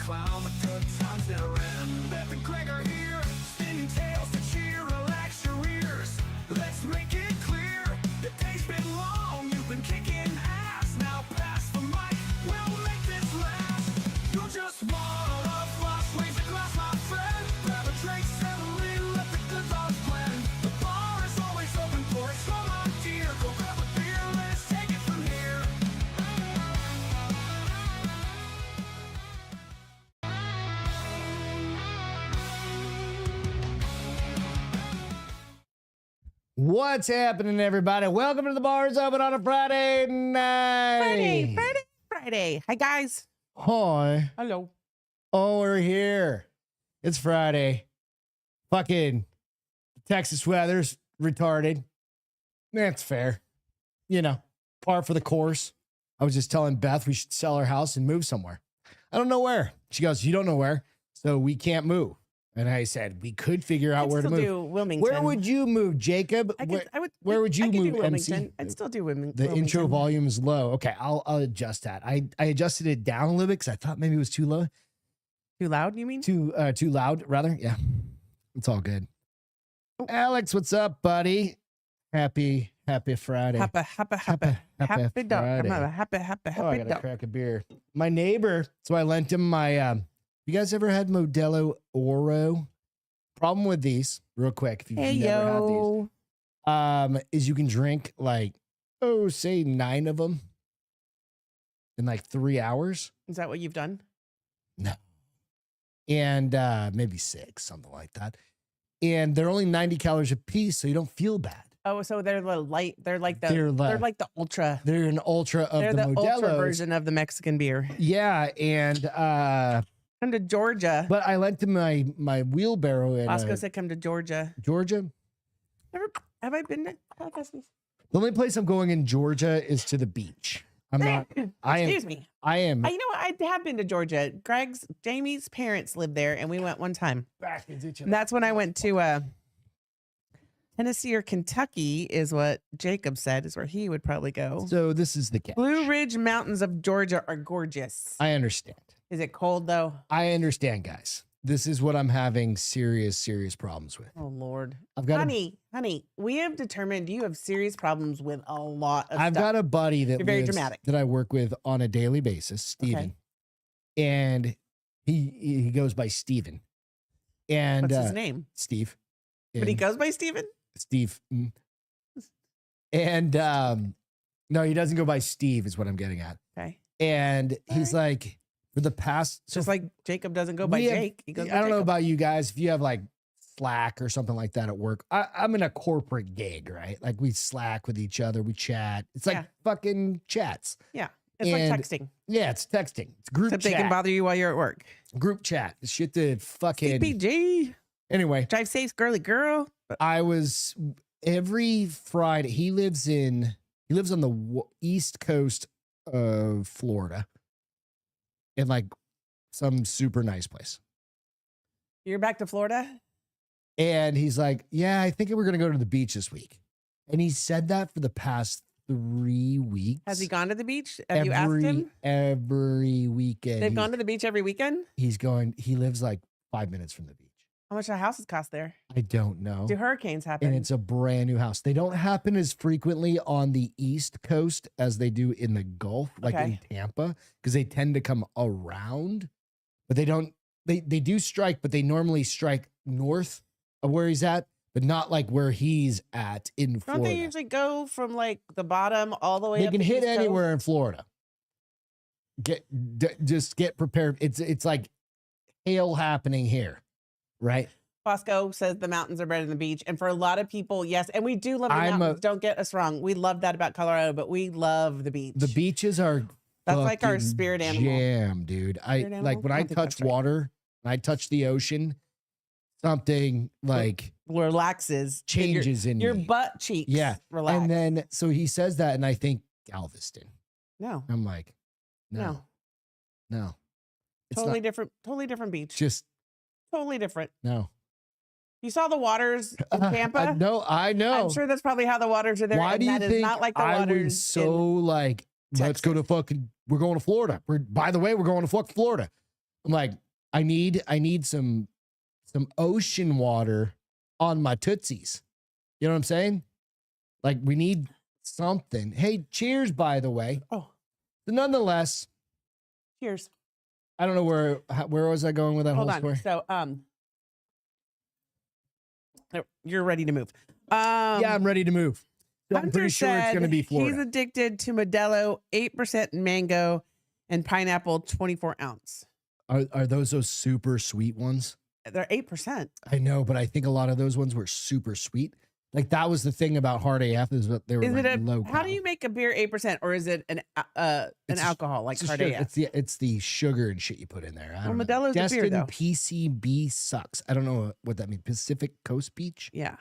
clown, the good times never end. Beth and Greg are here, spinning tales to cheer, relax your ears. Let's make it clear, the day's been long, you've been kicking ass. Now pass the mic, we'll make this last. You'll just wanna floss, raise a glass, my friend. Grab a drink, settle in, let the good times blend. The bar is always open for us, come on dear. Go grab a beer, let's take it from here. What's happening, everybody? Welcome to the Bars Open on a Friday night. Friday. Hi, guys. Hi. Hello. Oh, we're here. It's Friday. Fucking Texas weather's retarded. That's fair. You know, par for the course. I was just telling Beth we should sell our house and move somewhere. I don't know where. She goes, you don't know where, so we can't move. And I said, we could figure out where to move. Do Wilmington. Where would you move, Jacob? Where would you move, Wilmington. MC? I'd still do Wilmington. The intro volume is low. Okay, I'll adjust that. I adjusted it down a little bit because I thought maybe it was too low. Too loud, you mean? Too loud, rather. Yeah, it's all good. Alex, what's up, buddy? Happy Friday. Happy dog. I'm a happy Oh, I gotta dog. crack a beer. My neighbor, so I lent him my. You guys ever had Modelo Oro? Problem with these, real quick, if you've never had these, is you can drink like, say 9 of them in like 3 hours. Is that what you've done? No. And maybe 6, something like that. And they're only 90 calories a piece, so you don't feel bad. Oh, so they're the light. They're like the ultra. They're an ultra of They're the the ultra Modelos. version of the Mexican beer. Yeah, and Come to Georgia. but I lent him my wheelbarrow in Bosco said, "Come to Georgia." Georgia. Have I been to? The only place I'm going in Georgia is to the beach. I'm not. Excuse me. I am. You know what? I have been to Georgia. Jamie's parents live there, and we went one time. And that's when I went to Tennessee or Kentucky, is what Jacob said is where he would probably go. So this is the catch. Blue Ridge Mountains of Georgia are gorgeous. I understand. Is it cold though? I understand, guys. This is what I'm having serious problems with. Oh Lord, I've got honey, we have determined you have serious problems with a lot of I've stuff. got a buddy that You're very lives, dramatic. that I work with on a daily basis, Steven. And he goes by Steven. And What's his name? Steve. But he And goes by Steven? Steve. And no, he doesn't go by Steve, is what I'm getting at. Okay. And he's like, for the past, Just like Jacob doesn't go by Jake. He goes by I don't know Jacob. about you guys. If you have like Slack or something like that at work, I'm in a corporate gig, right? Like we Slack with each other, we chat. It's like fucking chats. Yeah. It's And like texting. Yeah, it's texting. It's group Except chat. they can bother you while you're at work. Group chat. It's shit to fucking. CPG. Anyway, Drive safe, girly girl. I was every Friday. He lives on the east coast of Florida, in like some super nice place. You're back to Florida? And he's like, yeah, I think we're going to go to the beach this week. And he said that for the past 3 weeks. Has he gone to the beach? Have you asked him? Every weekend. They've gone to the beach every weekend? He lives like 5 minutes from the beach. How much do houses cost there? I don't know. Do hurricanes happen? And it's a brand new house. They don't happen as frequently on the East Coast as they do in the Gulf, like in Tampa, because they tend to come around. But they don't, they do strike, but they normally strike north of where he's at, but not like where he's at in Florida. Don't they usually go from like the bottom all the way They up can the hit East Coast? anywhere in Florida. Just get prepared. It's like hail happening here, right? Bosco says the mountains are better than the beach. And for a lot of people, yes. And we do love the mountains. Don't get us wrong. We love that about Colorado, but we love the beach. The beaches are That's like our spirit animal. Jam, dude. Like when I touch water, when I touch the ocean, something like relaxes, changes in your me. butt cheeks. Yeah. Relax. And then so he says that, and I think Galveston. No. I'm like, no. It's Totally not, different. Totally different beach. just totally different. no. You saw the waters in Tampa? No, I know. I'm sure that's probably how the waters are there. Why and do you that is think not like the I waters was so in like, let's go to fucking, we're going to Florida. By the way, we're going to fucking Florida. I'm like, I need some ocean water on my tootsies. You know what I'm saying? Like, we need something. Hey, cheers, by the way. Oh, But nonetheless, cheers. I don't know where was I going with that Hold whole on. story? So, you're ready to move. Yeah, I'm ready to move. So I'm Hunter pretty sure it's going to be said Florida. He's addicted to Modelo, 8% mango, and pineapple, 24 ounce. Are those super sweet ones? They're 8%. I know, but I think a lot of those ones were super sweet. Like, that was the thing about Hard AF is that they were Is like it low. how do you make a beer 8%, or is it an alcohol like Hard AF? It's the sugar and shit you put in there. I don't know. Modelo's a beer, Destin though. PCB sucks. I don't know what that means. Pacific Coast Beach? Yeah.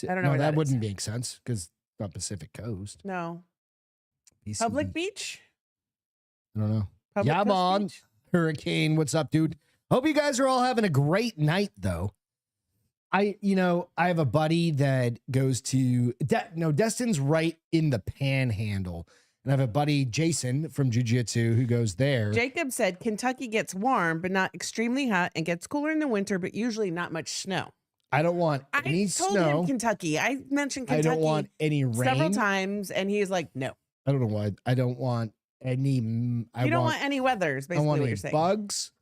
I don't know No, where that that wouldn't make sense because it's not Pacific Coast. No. PCB. Public Beach? I don't know. Public Yeah, Coast on Beach? Hurricane. What's up, dude? Hope you guys are all having a great night, though. I have a buddy that goes to Destin's right in the Panhandle, and I have a buddy Jason from Jiu-Jitsu who goes there. Jacob said Kentucky gets warm, but not extremely hot, and gets cooler in the winter, but usually not much snow. I don't want any I told snow. him Kentucky. I mentioned I Kentucky don't want any rain. several times, and he's like, no. I don't know why. I don't want any. You don't want any weather, is I basically don't want what any you're saying. bugs.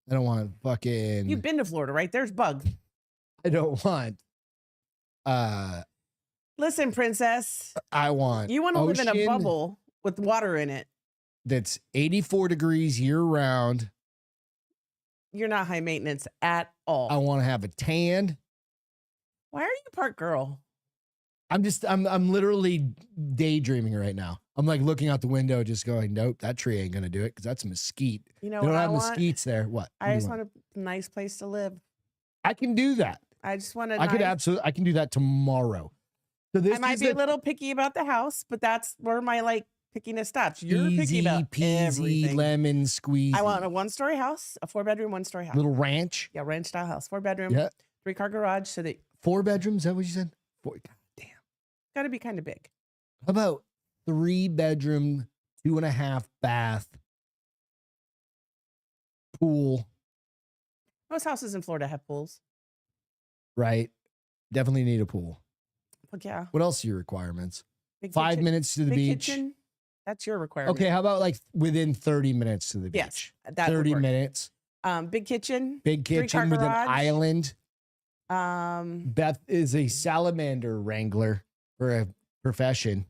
I don't want fucking. You've been to Florida, right? There's bugs. I don't want. Listen, princess. I want. You want to live in a ocean bubble with water in it. that's 84 degrees year round. You're not high maintenance at all. I want to have a tan. Why are you part girl? I'm literally daydreaming right now. I'm like looking out the window, just going, nope, that tree ain't gonna do it because that's a mesquite. You know They what don't I have want? mesquites there. What? I just want a nice place to live. I can do that. I just want to. I can do that tomorrow. So this I might is be a the little picky about the house, but that's where my pickiness stops. You're picky easy about peasy everything. lemon squeeze. I want a 1-story house, a 4-bedroom, 1-story house. little ranch. Yeah, ranch style house, 4-bedroom, Yeah. 3-car garage. So that 4 bedrooms. Is that what you said? 4. God damn. got to be kind of big. How about 3-bedroom, 2.5 bath, pool? Most houses in Florida have pools. Right. Definitely need a pool. But yeah, What else are your requirements? big 5 kitchen- minutes to the big beach. kitchen, that's your requirement. Okay, how about like within 30 minutes to the beach? Yes, that 30 would work. minutes. Big kitchen. Big 3-car kitchen with an garage. island. Um, Beth is a salamander wrangler for a profession.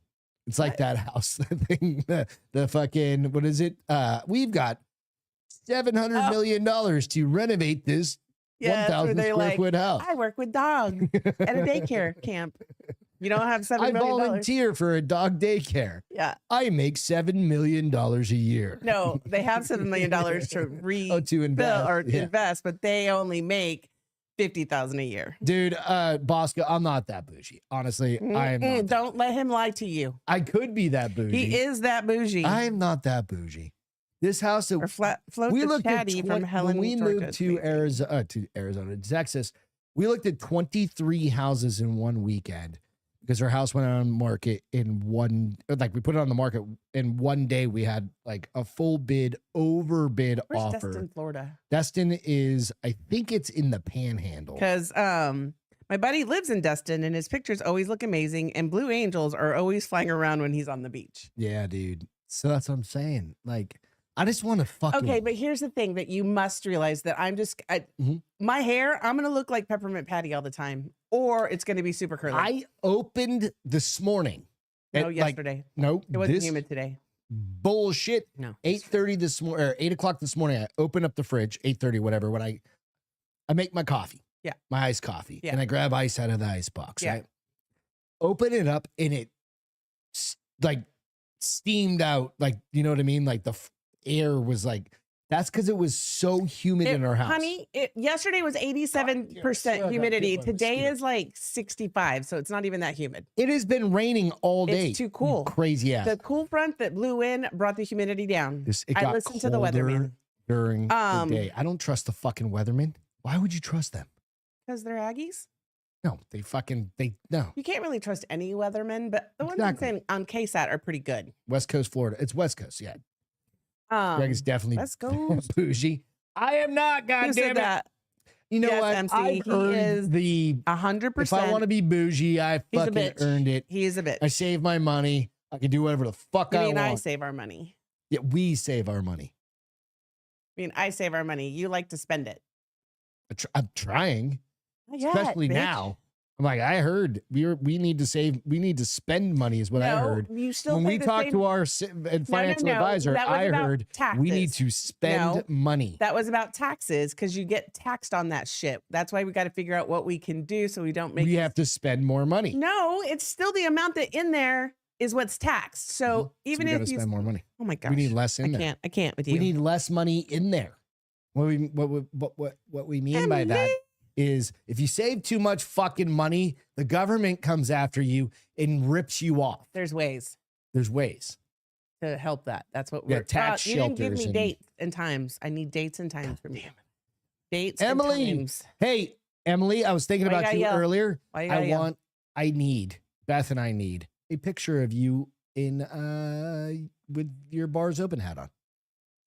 It's like that house thing. The fucking, what is it? We've got $700 million to renovate this yeah, 1,000 they're square like, foot house. I work with dogs at a daycare camp. You don't have $7 I million. volunteer for a dog daycare. Yeah. I make $7 million a year. No, they have $7 million to Oh, to invest. or Yeah. invest, but they only make $50,000 a year. Dude, Bosco, I'm not that bougie. Honestly, I am not. Don't let him lie to you. I could be that bougie. He is that bougie. I'm not that bougie. This house that or float we the looked at chatty from Helen. when we Georgia. moved to Arizona, Texas. We looked at 23 houses in one weekend because our house went on the market in we put it on the market in one day. We had like a full bid, overbid Where's offer. Destin, Florida? Destin is, I think it's in the Panhandle. Because my buddy lives in Destin, and his pictures always look amazing, and blue angels are always flying around when he's on the beach. Yeah, dude. So that's what I'm saying. Like, I just want to fucking. Okay, but here's the thing that you must realize that my hair, I'm gonna look like Peppermint Patty all the time, or it's gonna be super curly. I opened this morning. No, at, yesterday. No, It wasn't this humid today. bullshit. No. 8:30 this morning, or 8 o'clock this morning. I open up the fridge, 8:30, whatever. When I make my coffee. Yeah. My iced coffee. Yeah. And I grab ice out of the ice box. Yeah. Right. Open it up, and it like steamed out. Like, you know what I mean? Like the air was like. That's because it was so humid in our house. Honey, yesterday was 87% humidity. Today is like 65, so it's not even that humid. It has been raining all day. It's too cool. You crazy ass. The cool front that blew in brought the humidity down. It I got listened to the colder weatherman. during the day. I don't trust the fucking weatherman. Why would you trust them? Because they're Aggies. No, no. You can't really trust any weatherman, but the ones I'm Exactly. saying on KSAT are pretty good. West Coast Florida. It's West Coast, yeah. Greg is definitely West Coast. bougie. I am not. Who God said damn it. that? You know Yes, what? MC, I've he earned is the. 100%. If I want to be bougie, I He's a fucking bitch. earned it. He is a bitch. I save my money. I can do whatever the fuck You I mean want. I save our money? Yeah, we save our money. I mean, I save our money. You like to spend it. I'm trying, Not yet, especially bitch. now. I'm like, I heard we need to save. We need to spend money, is what I heard. You still When pay we the talked same- to our financial no. advisor, That was I about heard taxes. we need to spend No. money. That was about taxes because you get taxed on that shit. That's why we got to figure out what we can do so we don't make. We have to spend more money. No, it's still the amount that in there is what's taxed. So even we if gotta you spend more money, oh my gosh, we need less in I there. I can't with you. We need less money in there. What we mean by that is if you save too much fucking money, the government comes after you and rips you off. There's ways There's ways. to help that. That's what Yeah, we're. tax you didn't give shelters me and- dates and times. I need dates and times from you. Dates Emily, and times. hey, Emily, I was thinking Why you about gotta you yell? earlier. Why you gotta yell? Beth and I need a picture of you in with your bars open hat on.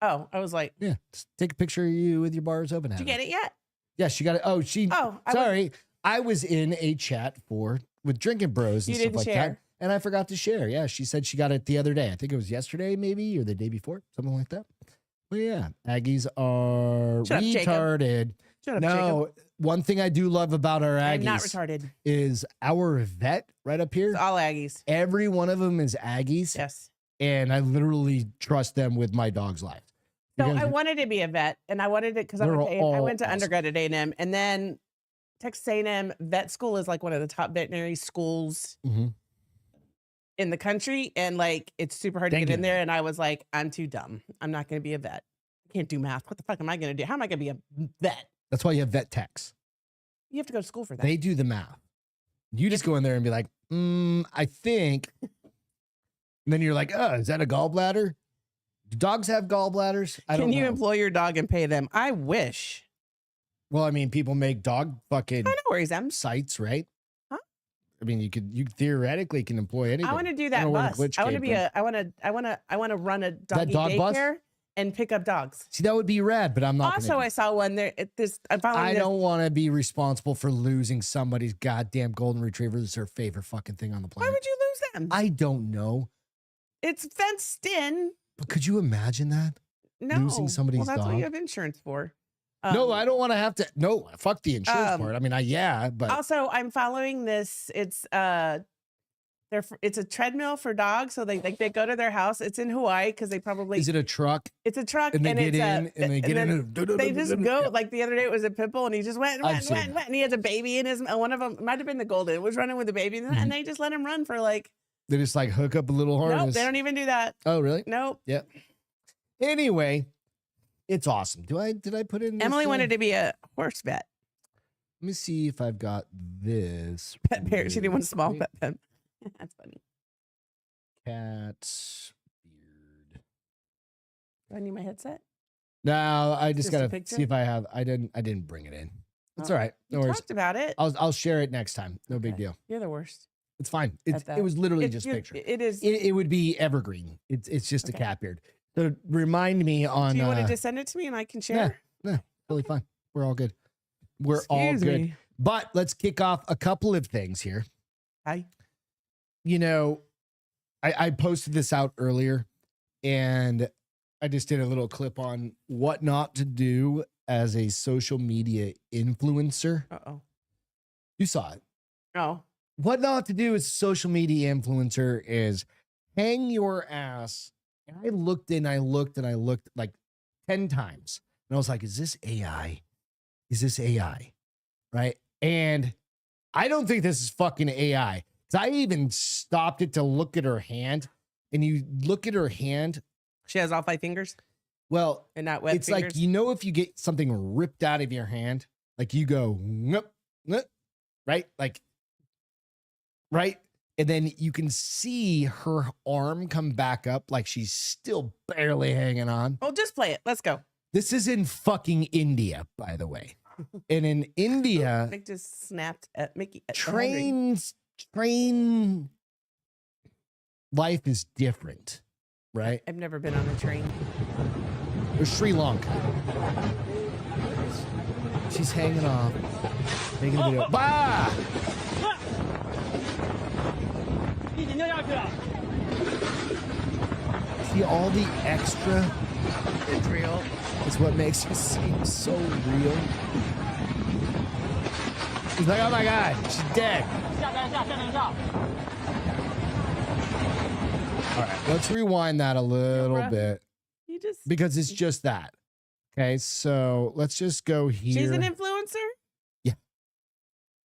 Oh, I was like, Yeah, just take a picture of you with your bars open hat did you on. get it yet? Yeah, she got it. Oh, she. Oh, Sorry, I was in a chat with drinking bros and You stuff didn't like share. that, and I forgot to share. Yeah, she said she got it the other day. I think it was yesterday, maybe, or the day before, something like that. Well, yeah, Aggies are Shut up, Jacob. retarded. Shut up, No, Jacob. one thing I do love about our I'm not Aggies retarded. is our vet right up here. It's all Aggies. Every one of them is Aggies, Yes. and I literally trust them with my dog's life. So Because I wanted to be a vet, and I wanted it because I They're went to all awesome. undergrad at A&M, and then Texas A&M vet school is like one of the top veterinary schools Mhm. in the country, and like it's super hard to Thank get in you. there. And I was like, I'm too dumb. I'm not going to be a vet. I can't do math. What the fuck am I going to do? How am I going to be a vet? That's why you have vet techs. You have to go to school for that. They do the math. You just go in there and be like, I think. And then you're like, oh, is that a gallbladder? Do dogs have gallbladders? I Can don't you know. employ your dog and pay them? I wish. Well, I mean, people make dog fucking I know where he's at. sites, right? Huh? I mean, you theoretically can employ anything. I want to do I that don't know where the bus. glitch I want to came be from. I want to run a doggy dog bus? daycare and pick up dogs. See, that would be rad, but I'm not. Also, gonna do I saw one there. I'm following I this. don't want to be responsible for losing somebody's goddamn golden retriever. That's their favorite fucking thing on the Why planet. would you lose them? I don't know. It's fenced in. But could you imagine that? No, Losing somebody's well, that's what dog? you have insurance for. No, I don't want to have to. No, fuck the insurance um, part. I mean, yeah, but Also, I'm following this. It's it's a treadmill for dogs. So they go to their house. It's in Hawaii because they probably is it a truck? it's a truck And they get it's in and they get then in. They just go like the other day. It was a pit bull, and he just went, I've seen that. and he has a baby in his. One of them might have been the golden. Was running with a baby, Mm-hmm. and they just let him run for like. They just like hook up a little harness. Nope, they don't even do that. Oh, really? Nope. Yep. Anyway, it's awesome. Did I put in? This, Emily wanted to be a horse vet. Let me see if I've got this. Pet parent. She didn't want a small Wait, pet pen. That's funny. Cat beard. Do I need my headset? No, I just Just a gotta picture? see if I have. I didn't bring it in. It's Oh, all right. No You worries. talked about it. I'll share it next time. No big Okay. deal. You're the worst. It's fine. At that. It was literally just you- picture. It is. It would be evergreen. It's just a Okay. cat beard. So remind me on. Do you want to just send it to me and I can share? Really fine. We're all good. We're all Excuse good. me. But let's kick off a couple of things here. Hi. You know, I posted this out earlier, and I just did a little clip on what not to do as a social media influencer. Uh-oh. You saw it. Oh. What not to do as a social media influencer is hang your ass. And I looked like 10 times. And I was like, is this AI? Is this AI? Right? And I don't think this is fucking AI. Because I even stopped it to look at her hand. And you look at her hand. She has all 5 fingers Well, and not web it's fingers. like, if you get something ripped out of your hand, like you go, "Nup, nup," right? Like, right? And then you can see her arm come back up like she's still barely hanging on. Oh, just play it. Let's go. This is in fucking India, by the way. And in India, Mick just snapped at Mickey. At the 100. train life is different, right? I've never been on a train. Or Sri Lanka. She's hanging off. Making a video. Bah! See, all the extra It's real. is what makes her seem so real. He's like, oh my God, she's dead. All right, let's rewind that a little bit You just. because it's just that. Okay, so let's just go here. She's an influencer?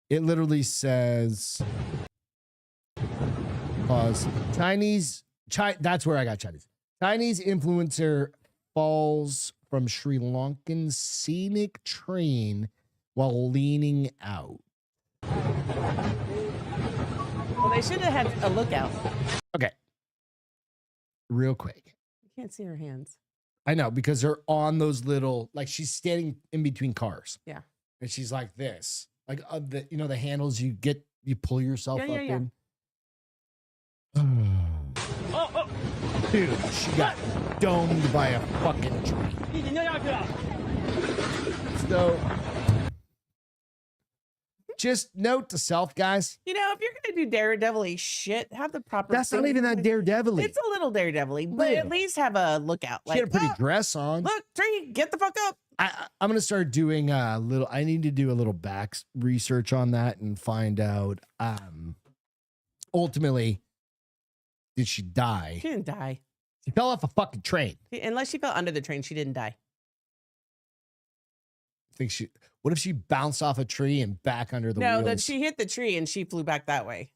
It literally says, pause, that's where I got Chinese. Chinese influencer falls from Sri Lankan scenic train while leaning out. Well, they should have had a lookout. Okay. Real quick. You can't see her hands. I know, because they're on those little, like she's standing in between cars. Yeah. And she's like this. Like the handles you pull yourself up in. Dude, she got domed by a fucking tree. So, just note to self, guys. You know, if you're gonna do daredevil-y shit, have the proper. That's not even that daredevil-y. It's a little daredevil-y, but at least have a lookout. She had a pretty dress on. Look, tree, get the fuck up. I'm gonna start doing I need to do a little back research on that and find out. Ultimately, did she die? She didn't die. She fell off a fucking train. Unless she fell under the train, she didn't die. What if she bounced off a tree and back under the wheels? No, that she hit the tree and she flew back that way.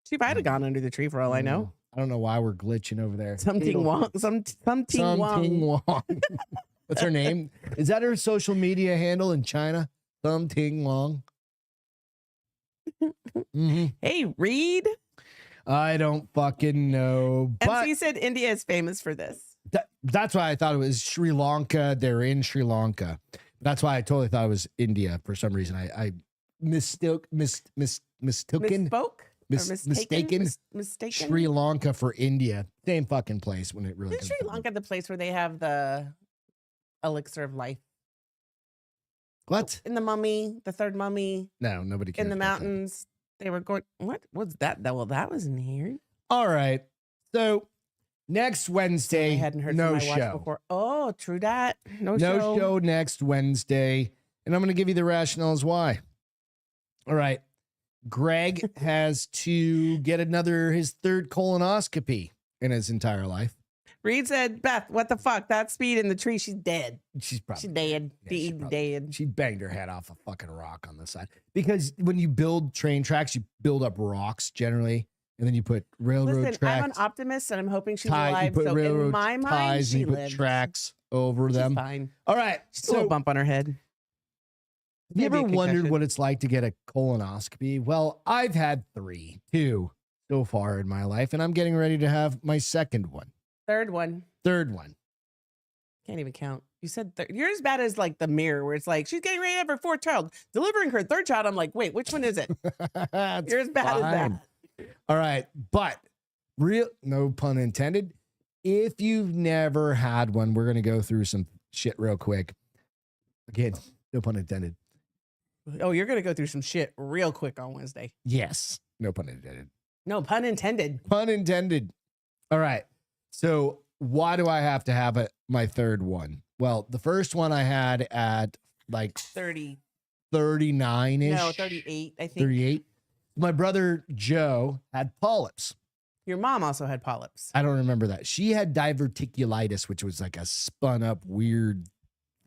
She might have gone under the tree for all I know. I don't know why we're glitching over there. Something Wong. Something Wong. What's her name? Is that her social media handle in China? Something Wong. Hey, Reed. I don't fucking know. And But she said India is famous for this. that's why I thought it was Sri Lanka. They're in Sri Lanka. That's why I totally thought it was India for some reason. I mistaken. Misspoke? Mistaken Sri Lanka for India. Same fucking place when it really Isn't comes Sri down. Lanka the place where they have the elixir of life? What? In the mummy, the third mummy, No, nobody cares. in the about that. mountains. They were going, what was that? Well, that wasn't here. All right. So next I Wednesday, hadn't heard no from my watch show. before. Oh, true that. No No show. show next Wednesday. And I'm going to give you the rationales why. All right. Greg has to get his third colonoscopy in his entire life. Reed said, Beth, what the fuck? That speed in the tree, she's dead. She's probably She's dead. Dead. She banged her head off a fucking rock on the side. Because when you build train tracks, you build up rocks generally, and then you put railroad Listen, tracks. I'm an optimist, and I'm hoping she's you alive. put So railroad in my mind, ties, she and you put lives. tracks over She's them. fine. All right. She's a little So, bump on her head. have you ever Maybe a wondered concussion. what it's like to get a colonoscopy? Well, I've had two so far in my life, and I'm getting ready to have my second one. Third one. Third one. Can't even count. You said third. You're as bad as like the mirror, where it's like she's getting ready to have her fourth child, delivering her third child. I'm like, wait, which one is it? That's You're as bad as fine. that. All right. But no pun intended. If you've never had one, we're going to go through some shit real quick. Again, no pun intended. Oh, you're gonna go through some shit real quick on Wednesday. Yes. No pun intended. No pun intended. Pun intended. All right. So why do I have to have my third one? Well, the first one I had at like 30. 39-ish. No, 38. I think 38. My brother Joe had polyps. your mom also had polyps. I don't remember that. She had diverticulitis, which was like a spun up weird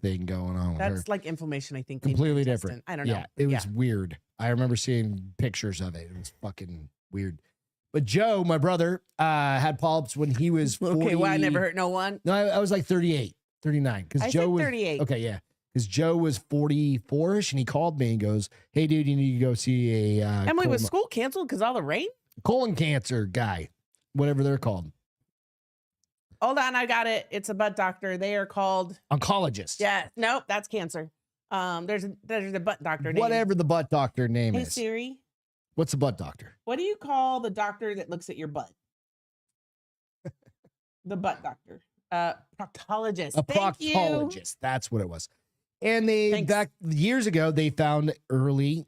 thing going on with her. That's like inflammation. I think in your Completely intestine. different. I don't know. Yeah, it was weird. I remember seeing pictures of it. It was fucking weird. But Joe, my brother, had polyps when he was 40. Okay, well, I never hurt no one. No, I was like 38, 39. Because I Joe said was 38. Okay, yeah. Because Joe was 44ish, and he called me and goes, "Hey, dude, you need to go see a Emily, was school canceled because all the rain? colon cancer guy, whatever they're called, Hold on, I got it. It's a butt doctor. They are called. oncologist. Yeah, nope, that's cancer. There's a butt doctor name. Whatever the butt doctor name Hey is. Siri, What's the butt doctor? what do you call the doctor that looks at your butt? The butt doctor. Proctologist. A Thank you. proctologist. That's what it was. And they Thanks. back years ago, they found early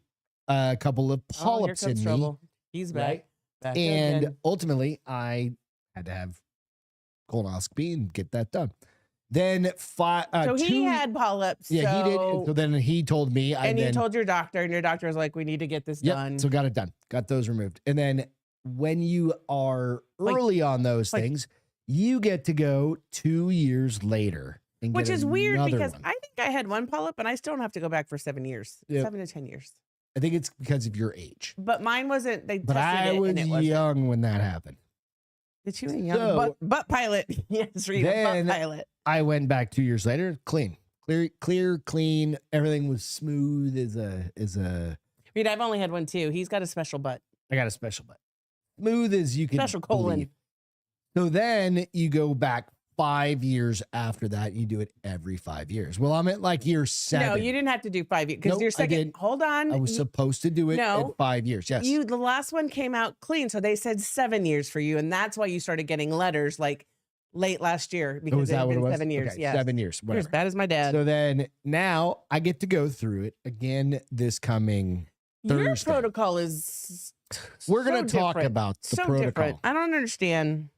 a couple of Oh, here polyps comes in trouble. He's me. back. Right? Back And again. ultimately, I had to have colonoscopy and get that done. Then So he had polyps. Yeah, he did. so- And so then he told me, And you then, told your doctor, and your doctor was like, "We need to get this yep, done." so got it done. Got those removed. And then when you are Like- early on those like- things, you get to go 2 years later. And Which get is weird another because one. I think I had one polyp, and I still don't have to go back for 7 years, Yep. 7 to 10 years. I think it's because of your age. But mine wasn't. They But tested I it, was and it wasn't. young when that happened. Did you young So- butt pilot? Yes, Rita, Then- butt pilot. I went back 2 years later, clean, clean. Everything was smooth as a. Rita, I've only had one too. He's got a special butt, I got a special butt, smooth as you can. special colon. believe. So then you go back 5 years after that. And you do it every 5 years. Well, I'm at like year 7. No, you didn't have to do 5 years because Nope, your I second. didn't. Hold on. I was supposed to do it No. at 5 years. Yes. The last one came out clean, so they said 7 years for you, and that's why you started getting letters like late last year because was it that had what it been was? 7 years. Okay, Yeah, 7 years. you're as Whatever. bad as my dad. So then now I get to go through it again this coming. Your Thursday. protocol is. We're going so to talk different. about the So protocol. different. I don't understand.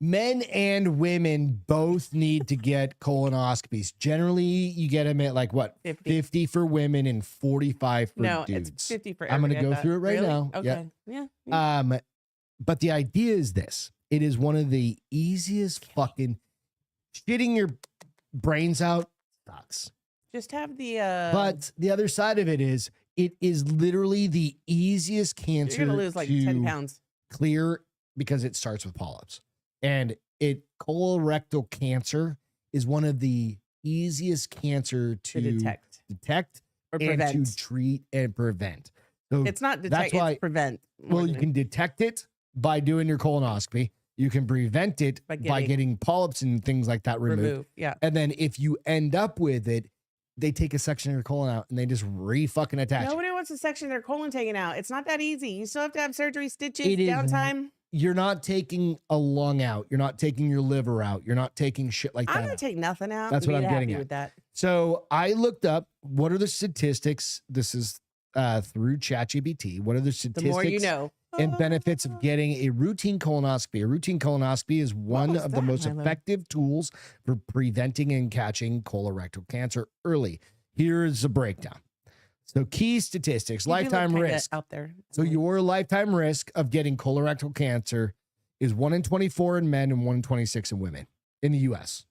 Men and women both need to get colonoscopies. Generally, you get them at like what? 50. 50 for women and 45 for No, dudes. it's 50 for I'm gonna everybody, I go thought. through it right Really? now. Okay. Yeah. Yeah. But the idea is this. It is one of the easiest fucking shitting your brains out sucks. Just have the. But the other side of it is literally the easiest cancer you're gonna lose like to 10 pounds. clear because it starts with polyps. And colorectal cancer is one of the easiest cancer To to detect or and prevent. to treat and prevent. So It's not that's detect. why- It's prevent. more well, you than- can detect it by doing your colonoscopy. You can prevent it By by getting polyps and things like that removed. remove. Yeah. And then if you end up with it, they take a section of your colon out and they just fucking attach it. Nobody wants a section of their colon taken out. It's not that easy. You still have to have surgery, stitches, It is- downtime. You're not taking a lung out. You're not taking your liver out. You're not taking shit like I'm that gonna out. take nothing out. That's and what be I'm getting happy at. with that. So I looked up what are the statistics. This is through ChatGPT. What are the The statistics more you know. and benefits of getting a routine colonoscopy? A routine colonoscopy is one was of the that, most Milo? effective tools for preventing and catching colorectal cancer early. Here's a breakdown. So key statistics, You do look lifetime kinda risk. out there. So your lifetime risk of getting colorectal cancer is 1 in 24 in men and 1 in 26 in women in the U.S.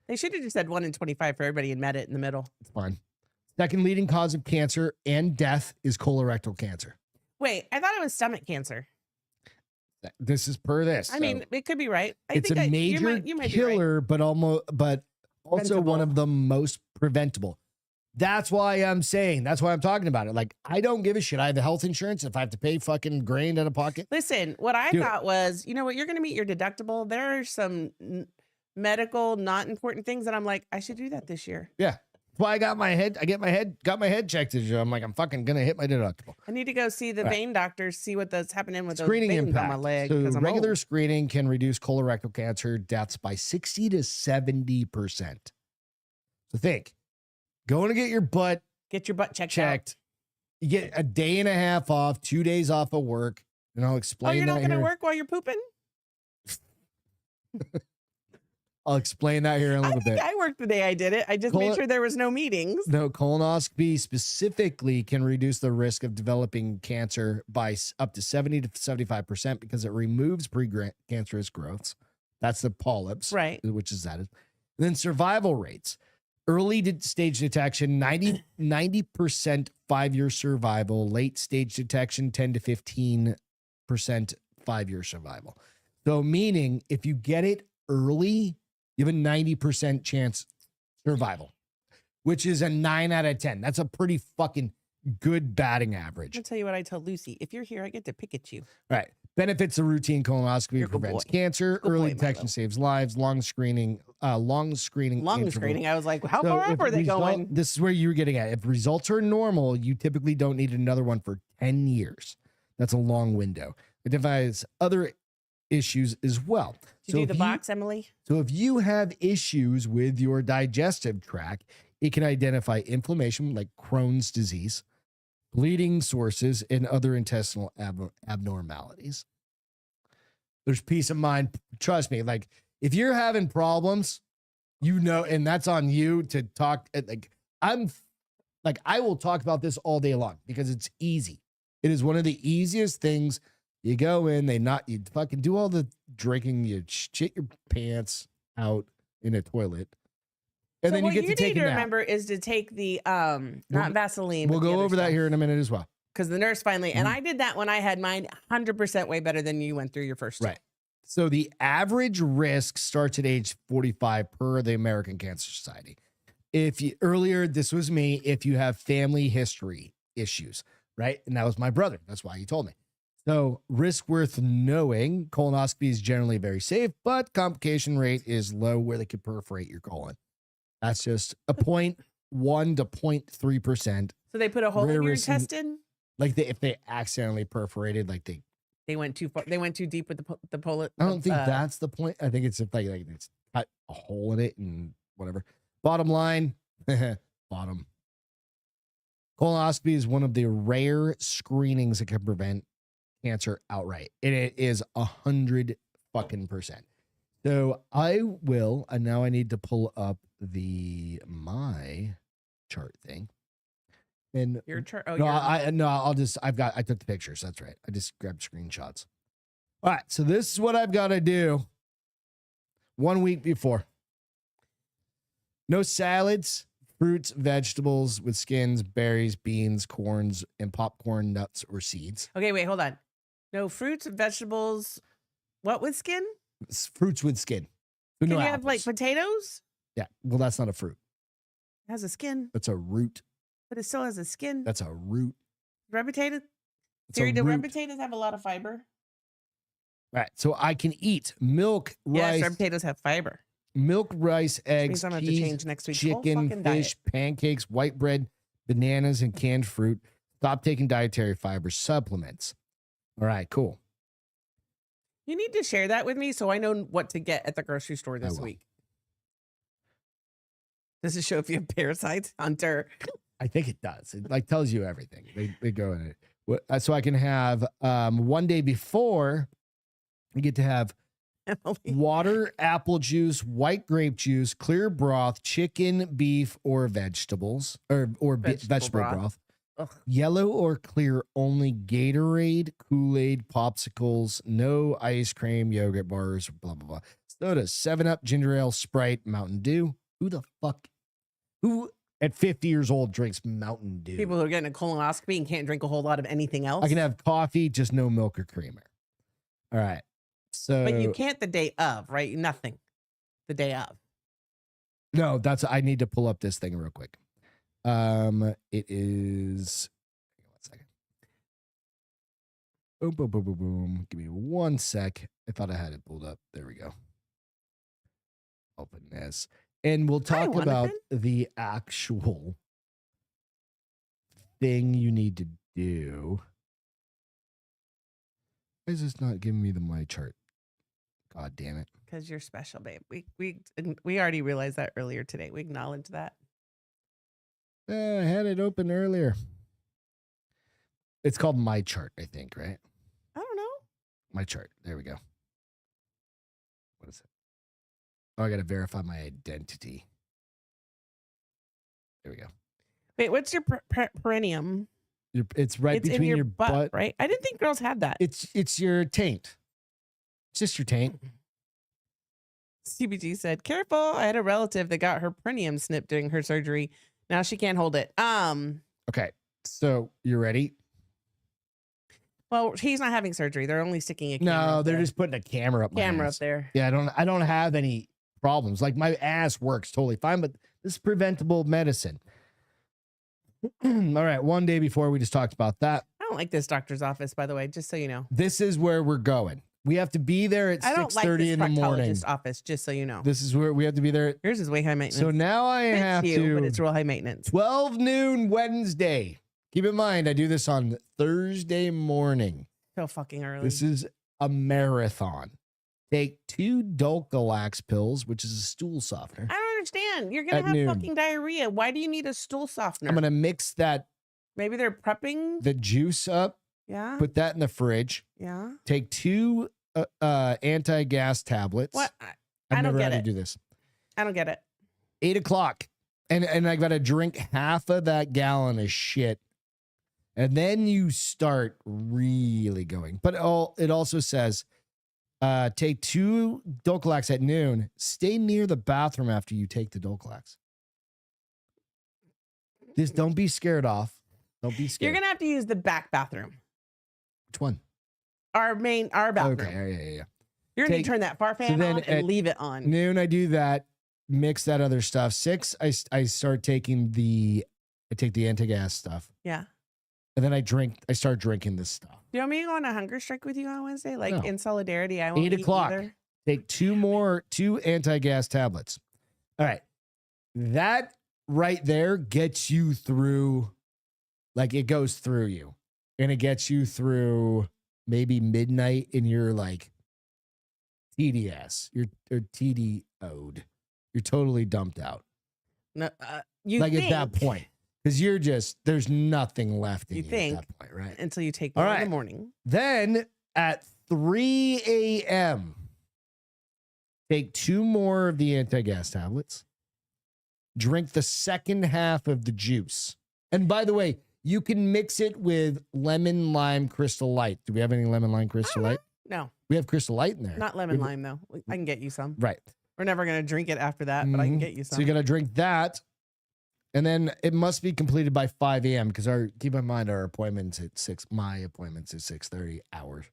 They should have just said 1 in 25 for everybody and met it in the middle. It's fine. Second leading cause of cancer and death is colorectal cancer. Wait, I thought it was stomach cancer. This is per this. I mean, it could be right. it's a major you might be right. killer, but also one Preventable. of the most preventable. That's why I'm saying. That's why I'm talking about it. Like, I don't give a shit. I have the health insurance. If I have to pay fucking grand out of pocket, Listen, what I Do it. thought was, you know what, you're going to meet your deductible. There are some medical, not important things that I'm like, I should do that this year. yeah. That's why I got my head checked this year. I'm like, I'm fucking gonna hit my deductible. I need to go see the Right. vein doctors, see what that's happening with Screening those veins impact. on my leg. So because I'm regular old. screening can reduce colorectal cancer deaths by 60 to 70%. So think, going to get your butt Get your butt checked. checked. You get a day and a half off, 2 days off of work, and I'll Oh, explain you're that not going to here. work while you're pooping? I'll explain that here in a I little think bit. I worked the day I did it. I just Colo- made sure there was no meetings. No, colonoscopy specifically can reduce the risk of developing cancer by up to 70 to 75% because it removes precancerous growths. That's the polyps, Right. which is that. And then survival rates. Early stage detection, 90% 5-year survival. Late stage detection, 10 to 15% 5-year survival. So meaning if you get it early, you have a 90% chance survival, which is a 9 out of 10. That's a pretty fucking good batting average. I'll tell you what I tell Lucy. If you're here, I get to pick at you. Right. Benefits of routine colonoscopy: You're a good prevents boy. cancer, Good early boy, detection Milo. saves lives, long screening Long interval. screening. I was like, how So far up if are they result- going? This is where you were getting at. If results are normal, you typically don't need another one for 10 years. That's a long window. It defies other issues as well. Did you do if the box, Emily? So if you have issues with your digestive tract, It can identify inflammation like Crohn's disease, bleeding sources, and other intestinal abnormalities. There's peace of mind. Trust me. Like if you're having problems, you know, and that's on you to talk. I will talk about this all day long because it's easy. It is one of the easiest things. You go in, you fucking do all the drinking, you shit your pants out in a toilet. And then you get to take a nap. Remember is to take the not Vaseline. We'll go over that here in a minute as well. Because the nurse finally, and I did that when I had mine 100% way better than you went through your first. Right. So the average risk starts at age 45 per the American Cancer Society. Earlier, this was me, if you have family history issues, right? And that was my brother. That's why he told me. So risk worth knowing, colonoscopy is generally very safe, but complication rate is low where they could perforate your colon. That's just a 0.1 to 0.3%. So they put a hole in your intestine? Like if they accidentally perforated, like they went too far. They went too deep with the pollen. I don't think that's the point. I think it's like it's cut a hole in it and whatever. Bottom line, bottom. Colonoscopy is one of the rare screenings that can prevent cancer outright. And it is 100%. So I will, and now I need to pull up my chart thing. And your chart. Oh, I took the pictures. That's right. I just grabbed screenshots. All right. So this is what I've got to do 1 week before. No salads, fruits, vegetables with skins, berries, beans, corns, and popcorn, nuts, or seeds. Okay, wait, hold on. No fruits, vegetables. What with skin? Fruits with skin. So Can no you apples. have like potatoes? Yeah. Well, that's not a fruit. It has a skin, That's a root. but it still has a skin. That's a root. Red potatoes. It's a Siri, do root. red potatoes have a lot of fiber? All right. So I can eat milk, rice, Yes, red potatoes have fiber. milk, rice, eggs, Means I'm gonna have to cheese, change next week's whole chicken, fucking fish, diet. pancakes, white bread, bananas, and canned fruit. Stop taking dietary fiber supplements. All right, cool. You need to share that with me so I know what to get at the grocery store this will. week. Does it show if you have parasites, Hunter? I think it does. It like tells you everything. They go in it. So I can have 1 day before, you get to have water, apple juice, white grape juice, clear broth, chicken, beef, or vegetables, or vegetable broth. Ugh. Yellow or clear only Gatorade, Kool-Aid, popsicles, no ice cream, yogurt bars, blah, blah, blah. Soda, 7-Up, ginger ale, Sprite, Mountain Dew. Who at 50 years old drinks Mountain Dew? People who are getting a colonoscopy and can't drink a whole lot of anything else. I can have coffee, just no milk or creamer. All right. So, but you can't the day of, right? Nothing. The day of. No, I need to pull up this thing real quick. It is. Hang on 1 second. Boom, boom, boom, boom, boom. Give me 1 sec. I thought I had it pulled up. There we go. Open this. And we'll talk about the actual thing you need to do. Why is this not giving me my chart? God damn it. Because you're special, babe. We already realized that earlier today. We acknowledge that. I had it open earlier. It's called My Chart, I think, right? I don't know. My Chart. There we go. What is it? Oh, I got to verify my identity. There we go. Wait, what's your perineum? It's right between in your butt, right? I didn't think girls had that. It's your taint. It's just your taint. CBG said, "Careful! I had a relative that got her perineum snipped during her surgery. Now she can't hold it." Okay, so you ready? Well, he's not having surgery. They're only sticking a camera. No, up they're there. just putting a camera up. Up there. Yeah, I don't have any problems. Like my ass works totally fine, but this is preventable medicine. All right, 1 day before we just talked about that. I don't like this doctor's office, by the way, just so you know. This is where we're going. We have to be there at 6:30 in the morning. Office, just so you know. This is where we have to be there. Yours is way high maintenance. So now I have to. But it's real high maintenance. 12 noon Wednesday. Keep in mind, I do this on Thursday morning. So fucking early. This is a marathon. Take 2 Dulcolax pills, which is a stool softener. I don't understand. You're gonna At have noon. fucking diarrhea. Why do you need a stool softener? I'm gonna mix that Maybe they're prepping. the juice up, Yeah. put that in the fridge. Yeah. Take 2 anti-gas tablets. What? I've I don't never get had to it. do this. I don't get it. 8 o'clock. And I gotta drink half of that gallon of shit. And then you start really going. But it also says take 2 Dulcolax at noon. Stay near the bathroom after you take the Dulcolax. Just don't be scared off. Don't be scared. You're gonna have to use the back bathroom. Which one? Our bathroom. Okay, yeah. You're gonna turn that far fan then on and at leave it on. Noon, I do that. Mix that other stuff. 6, I start taking I take the anti-gas stuff. Yeah. And then I start drinking this stuff. Do you want me to go on a hunger strike with you on Wednesday? Like No. in solidarity, I won't 8 eat o'clock. either. Take 2 anti-gas tablets. All right. That right there gets you through, like it goes through you. And it gets you through maybe midnight and you're like TDS. You're TDO'd. You're totally dumped out. No, you like think, at that point. Because you're just, there's nothing left in You you think. at that point, right? until you take All one in right. the morning. Then at 3 a.m., take 2 more of the anti-gas tablets. Drink the second half of the juice. And by the way, you can mix it with lemon lime Crystal Light. Do we have any lemon lime Crystal Light? No, We have Crystal Light in there. not lemon We- lime though. I can get you some. Right. We're never gonna drink it after that, but I can Mhm. get you some. So you got to drink that. And then it must be completed by 5 a.m. because keep in mind our appointment's at 6. My appointment's at 6:30 hour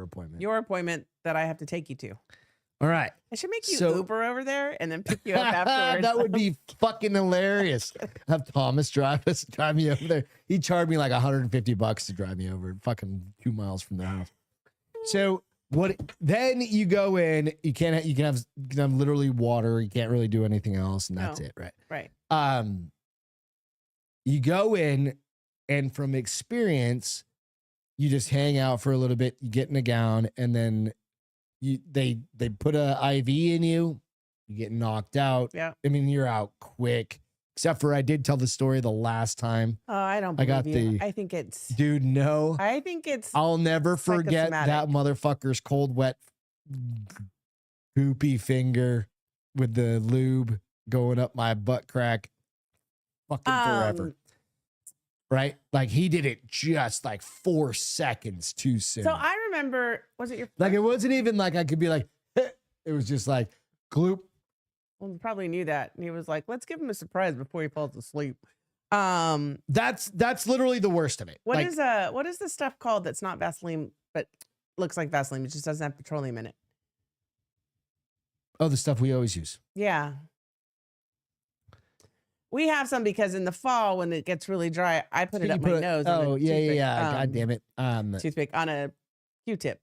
appointment. Your appointment that I have to take you to. All right. I should make you So- Uber over there and then pick you up afterwards. That would be fucking hilarious. Have Thomas drive me over there. He charged me like $150 to drive me over, fucking 2 miles from the house. So then you go in, you can have literally water, you can't really do anything else, and that's No. it, right? right. You go in, and from experience, you just hang out for a little bit, you get in a gown, and then they put a IV in you, you get knocked out. Yeah. I mean, you're out quick. Except for I did tell the story the last time. Oh, I don't I believe got you. the- I think it's Dude, no. I think it's I'll never forget that psychosomatic. motherfucker's cold, wet, goopy finger with the lube going up my butt crack fucking forever. Right? Like he did it just like 4 seconds too soon. So I remember, was it your like it wasn't even like I could be like, it was just like gloop. well, he probably knew that. And he was like, let's give him a surprise before he falls asleep. That's literally the worst of it. What Like, is the stuff called that's not Vaseline, but looks like Vaseline, it just doesn't have petroleum in it? oh, the stuff we always use. Yeah. We have some because in the fall when it gets really dry, I put it You up put my it- nose. Oh, yeah. God damn it. Toothpick on a Q-tip.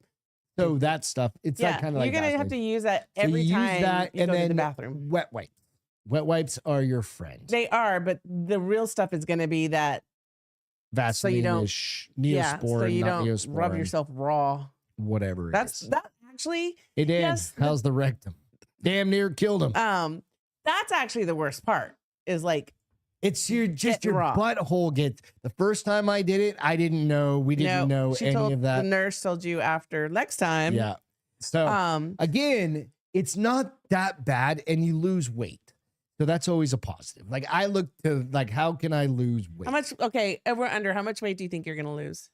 So that stuff, it's like kind of like you're gonna have to use that So every you use time that, you and go to the then bathroom. Wet wipes. Wet wipes are your friend. They are, but the real stuff is gonna be that Vaseline, you don't- Neosporin, so you not don't Neosporin, rub yourself raw. whatever. That's it is. that actually. It did. yes, How's the rectum? Damn near killed him. That's actually the worst part. Is like It's your just getting your raw. butthole gets. The first time I did it, I didn't know. We didn't know she any told, of that. The nurse told you after next time. Yeah. So again, it's not that bad, and you lose weight. So that's always a positive. Like I look to like, how can I lose weight? How much? Okay, over under. How much weight do you think you're gonna lose?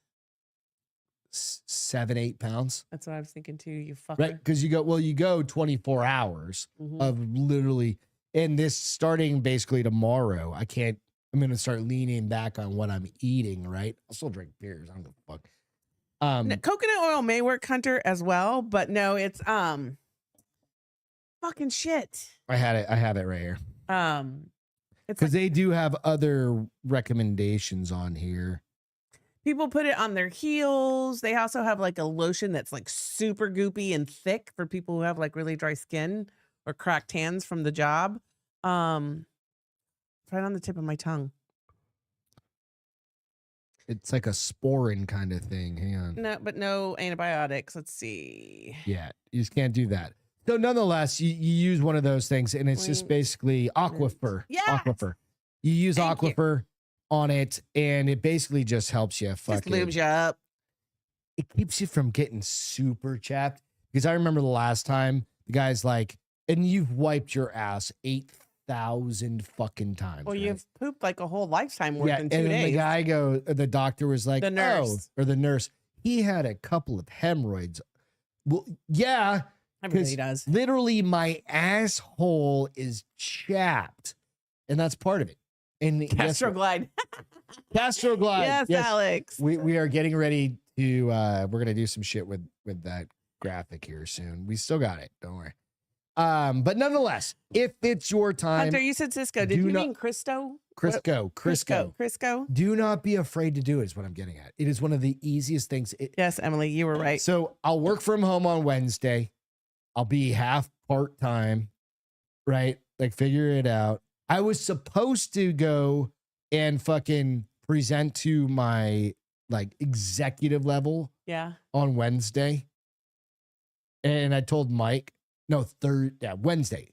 7, 8 pounds. That's what I was thinking too. You fucker. Right. Because you go 24 hours Mhm. of literally, and this starting basically tomorrow, I'm going to start leaning back on what I'm eating. Right. I'll still drink beers. I don't give a fuck. No, coconut oil may work, Hunter, as well, but no, it's fucking shit. I have it right here. It's Because like they do have other recommendations on here. people put it on their heels. They also have like a lotion that's like super goopy and thick for people who have like really dry skin or cracked hands from the job. It's right on the tip of my tongue. It's like a sporin kind of thing. Hang on. No, but no antibiotics. Let's see. Yeah. You just can't do that. So nonetheless, you use one of those things, and it's just basically aquifer. Yes. Aquifer. You use Thank you. aquifer on it, and it basically just helps you. Just Fucking, lubes you up. it keeps you from getting super chapped. Because I remember the last time the guy's like, and you've wiped your ass 8,000 fucking times. Well, right? you've pooped like a whole lifetime worth in 2 and then days. the guy the doctor was like, The nurse. oh, or the nurse, he had a couple of hemorrhoids. Well, yeah, Everybody does. literally my asshole is chapped, and that's part of it. And Gastroglide. Gastroglide. Yes, Alex. We are getting ready to we're gonna do some shit with that graphic here soon. We still got it, don't worry. But nonetheless, if it's your time, Hunter, you said Cisco. Did do you not- mean Crisco? Crisco. Do not be afraid to do it, is what I'm getting at. It is one of the easiest things. Yes, Emily, you were right. So I'll work from home on Wednesday. I'll be half part-time, right? Like figure it out. I was supposed to go and fucking present to my like executive level Yeah. on Wednesday. And I told Mike, Wednesday.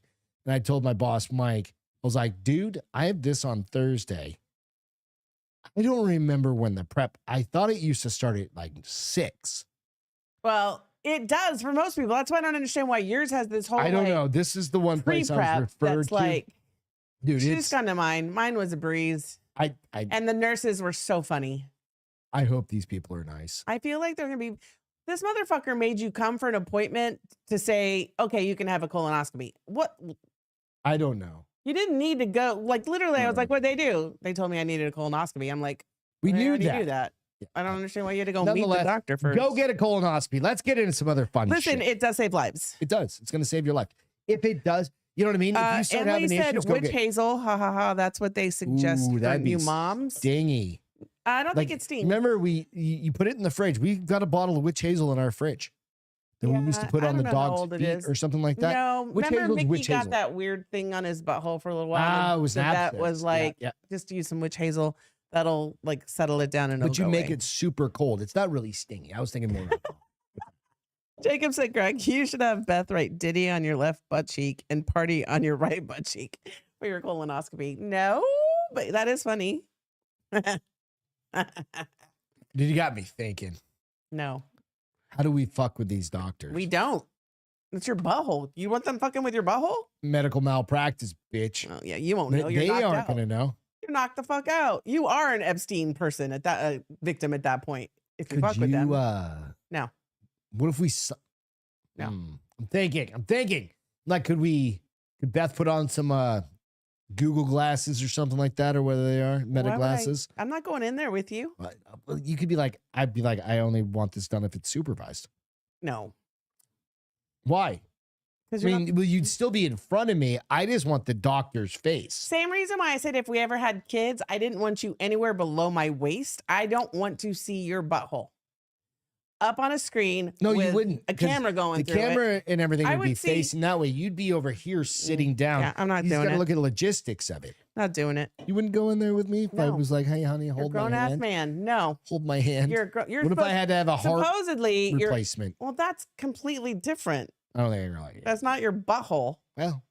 And I told my boss, Mike, I was like, dude, I have this on Thursday. I don't remember when the prep, I thought it used to start at like 6. Well, it does for most people. That's why I don't understand why yours has this whole. I don't like, know. This is the one place I was pre-prep referred that's to. like. Dude, She it's, just gone to mine. Mine was a breeze, I and the nurses were so funny. I hope these people are nice. I feel like they're gonna be. This motherfucker made you come for an appointment to say, okay, you can have a colonoscopy. What? I don't know. You didn't need to go. Like literally, I was No. like, what'd they do? They told me I needed a colonoscopy. I'm like, We I knew already that. knew that. Yeah. I don't understand why you had to go meet the Nonetheless, doctor first. Go get a colonoscopy. Let's get into some other fun Listen, shit. it does save lives. It does. It's going to save your life. If it does, you know what I mean? If you start Emily having said issues, go witch get hazel. Ha ha ha. That's what they suggest Ooh, for that'd be new moms. stingy. I don't Like, think it stings. remember, you put it in the fridge. We got a bottle of witch hazel in our fridge that we used to Yeah, put I on the don't know how dog's old it feet is. or something like that. No, Witch remember hazel's Mickey witch got hazel. that weird thing on his butthole for a little while. Ah, it was so an that abscess. was like yeah. just use some witch hazel. That'll like settle it down and But you it'll go make away. it super cold. It's not really stingy. I was thinking more. Jacob said, Greg, you should have Beth write Diddy on your left butt cheek and party on your right butt cheek for your colonoscopy. No, but that is funny. Dude, you got me thinking. No, How do we fuck with these doctors? we don't. It's your butthole. You want them fucking with your butthole? Medical malpractice, bitch. Oh, yeah, you won't They, know. You're they knocked aren't out. gonna know. You're knocked the fuck out. You are an Epstein person at that victim at that point. If you Could fuck with them, no. What if we? No. I'm thinking. Like, could Beth put on some Google glasses or something like that, or whether they are meta Why would glasses? I'm not going in there with you. You could be like, I'd be like, I only want this done if it's supervised. No, Why? because I mean, well, you'd still be in front of me. I just want the doctor's face. same reason why I said if we ever had kids, I didn't want you anywhere below my waist. I don't want to see your butthole up on a screen. No, you with wouldn't, A 'cause camera going The through it. camera and everything I would be would see- facing that way. You'd be over here sitting down. Yeah, I'm not You just doing gotta it. look at the logistics of it. Not doing it. You wouldn't go in there with me if I No. was like, "Hey, honey, You're a hold my grown ass hand. man. No, Hold my hand." you're you're What if I supposed- had to have a heart supposedly you're. replacement? Well, that's completely different. I don't think I can like it. That's not your butthole. Well,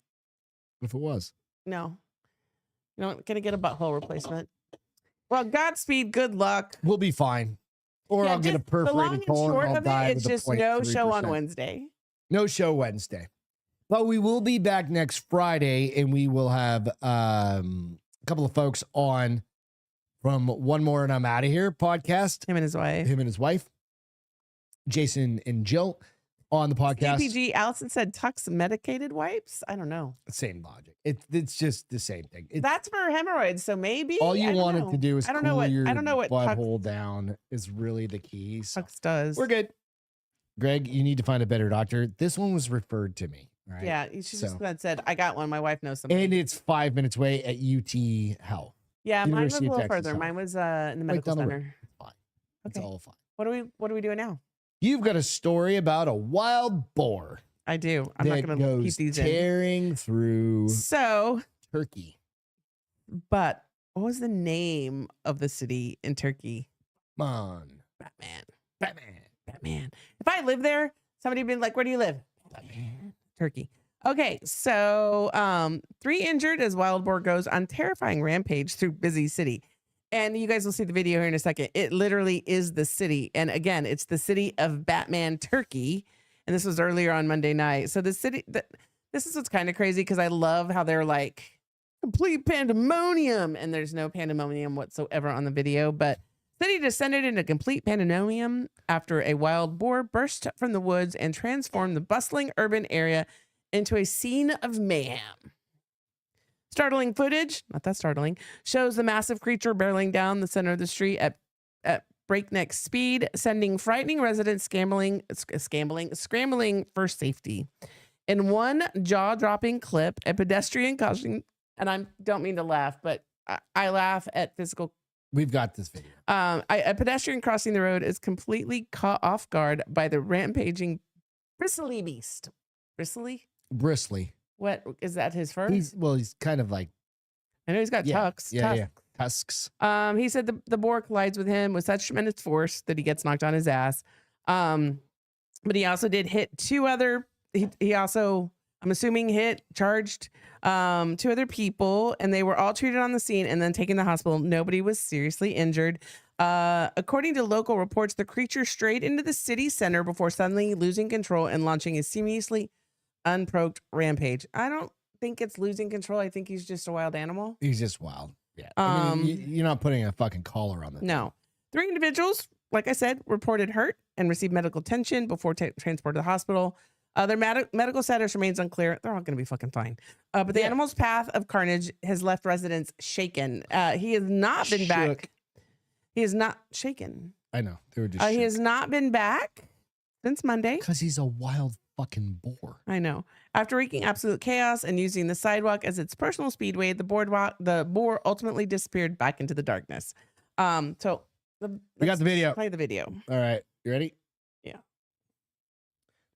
what if it was? No, you're not gonna get a butthole replacement. Well, Godspeed. Good luck. We'll be fine. Or Yeah, I'll get a just the long perforated and colon. short I'll of die it, it's with a just no show on 0.3%. Wednesday. No show Wednesday. But we will be back next Friday, and we will have a couple of folks on from One More and I'm Out of Here podcast. Him and his wife. Him and his wife, Jason and Jill, on the podcast. CPG. Allison said Tux medicated wipes. I don't know. Same logic. It's just the same thing. That's for hemorrhoids. So maybe All I you don't wanted know. to do is I don't know cool what your I don't know what Tux, butthole down is really the key. So Tux does. we're good. Greg, you need to find a better doctor. This one was referred to me. Right? Yeah, she just So- said I got one. My wife knows something. And it's 5 minutes away at UT Health. Yeah, mine was a University of little Texas further. Health. Mine was in the Right medical down the road. center. It's fine. It's Okay. all fine. What are we doing now? You've got a story about a wild boar I do. I'm not that going to keep goes these in. tearing through So, Turkey. but what was the name of the city in Turkey? Come on. Batman. Batman. Batman. If I lived there, somebody would be like, "Where do you live?" Batman. turkey. Okay, so 3 injured as wild boar goes on terrifying rampage through busy city. And you guys will see the video here in a second. It literally is the city. And again, it's the city of Batman, Turkey. And this was earlier on Monday night. So the city, this is what's kind of crazy because I love how they're like complete pandemonium. And there's no pandemonium whatsoever on the video. But city descended into complete pandemonium after a wild boar burst from the woods and transformed the bustling urban area into a scene of mayhem. Startling footage, not that startling, shows the massive creature barreling down the center of the street at breakneck speed, sending frightening residents scrambling for safety. In one jaw-dropping clip, a pedestrian crossing, and I don't mean to laugh, but I laugh at physical. We've got this video. A pedestrian crossing the road is completely caught off guard by the rampaging bristly beast. Bristly. What is that? His fur? He's kind of like. I know he's got tusks. Tusks. He said the boar collides with him with such tremendous force that he gets knocked on his ass. But he also did hit 2 other. He also, I'm assuming, charged 2 other people, and they were all treated on the scene and then taken to the hospital. Nobody was seriously injured. According to local reports, the creature strayed into the city center before suddenly losing control and launching a seamlessly unprovoked rampage. I don't think it's losing control. I think he's just a wild animal. He's just wild. Yeah. I mean, you're not putting a fucking collar on the No. 3 individuals, like I said, reported hurt and received medical attention before transport to the hospital. Their medical status remains unclear. They're all going to be fucking fine. But the animal's path of carnage has left residents shaken. He has not been back. He is not shaken. I know. They were just he has not been back since Monday. Because he's a wild fucking boar. I know. After wreaking absolute chaos and using the sidewalk as its personal speedway, the boar ultimately disappeared back into the darkness. We got the video. Play the video. All right. You ready? Yeah.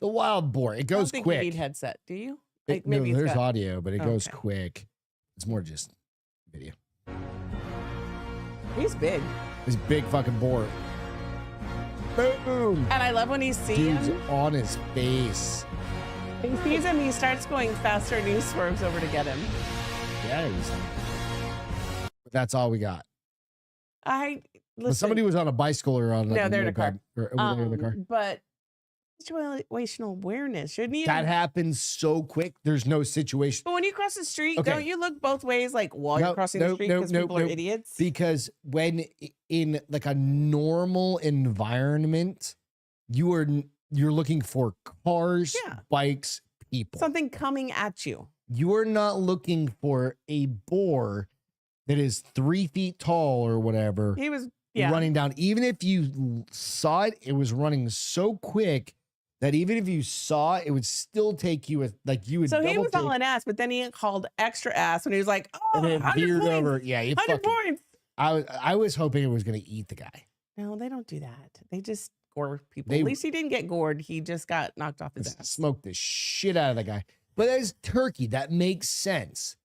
The wild boar. It goes I don't think quick. You need headset, do you? No, there's audio, but it goes quick. It's more just video. He's big. This big fucking boar. Boom. And I love when he sees him. On his face. He sees him, he starts going faster and he swerves over to get him. Yeah, that's all we got. Listen, Somebody was on a bicycle or on no, they're in a car. Or over there in the car. But situational awareness, shouldn't you? That happens so quick. There's no situation. But when you cross the street, don't you look both ways like while you're crossing the street because people are idiots? Because when in like a normal environment, you're looking for cars, bikes, people. Something coming at you. You are not looking for a boar that is 3 feet tall or whatever. He was running down. Even if you saw it, it was running so quick that even if you saw it, it would still take you you would. So he was hauling ass, but then he called extra ass when he was like, "Oh, and then 100 points. Over. Yeah, 100 points." I was hoping it was going to eat the guy. No, they don't do that. They just gore people. At least he didn't get gored. He just got knocked off his ass. Smoked the shit out of the guy. But as Turkey, that makes sense.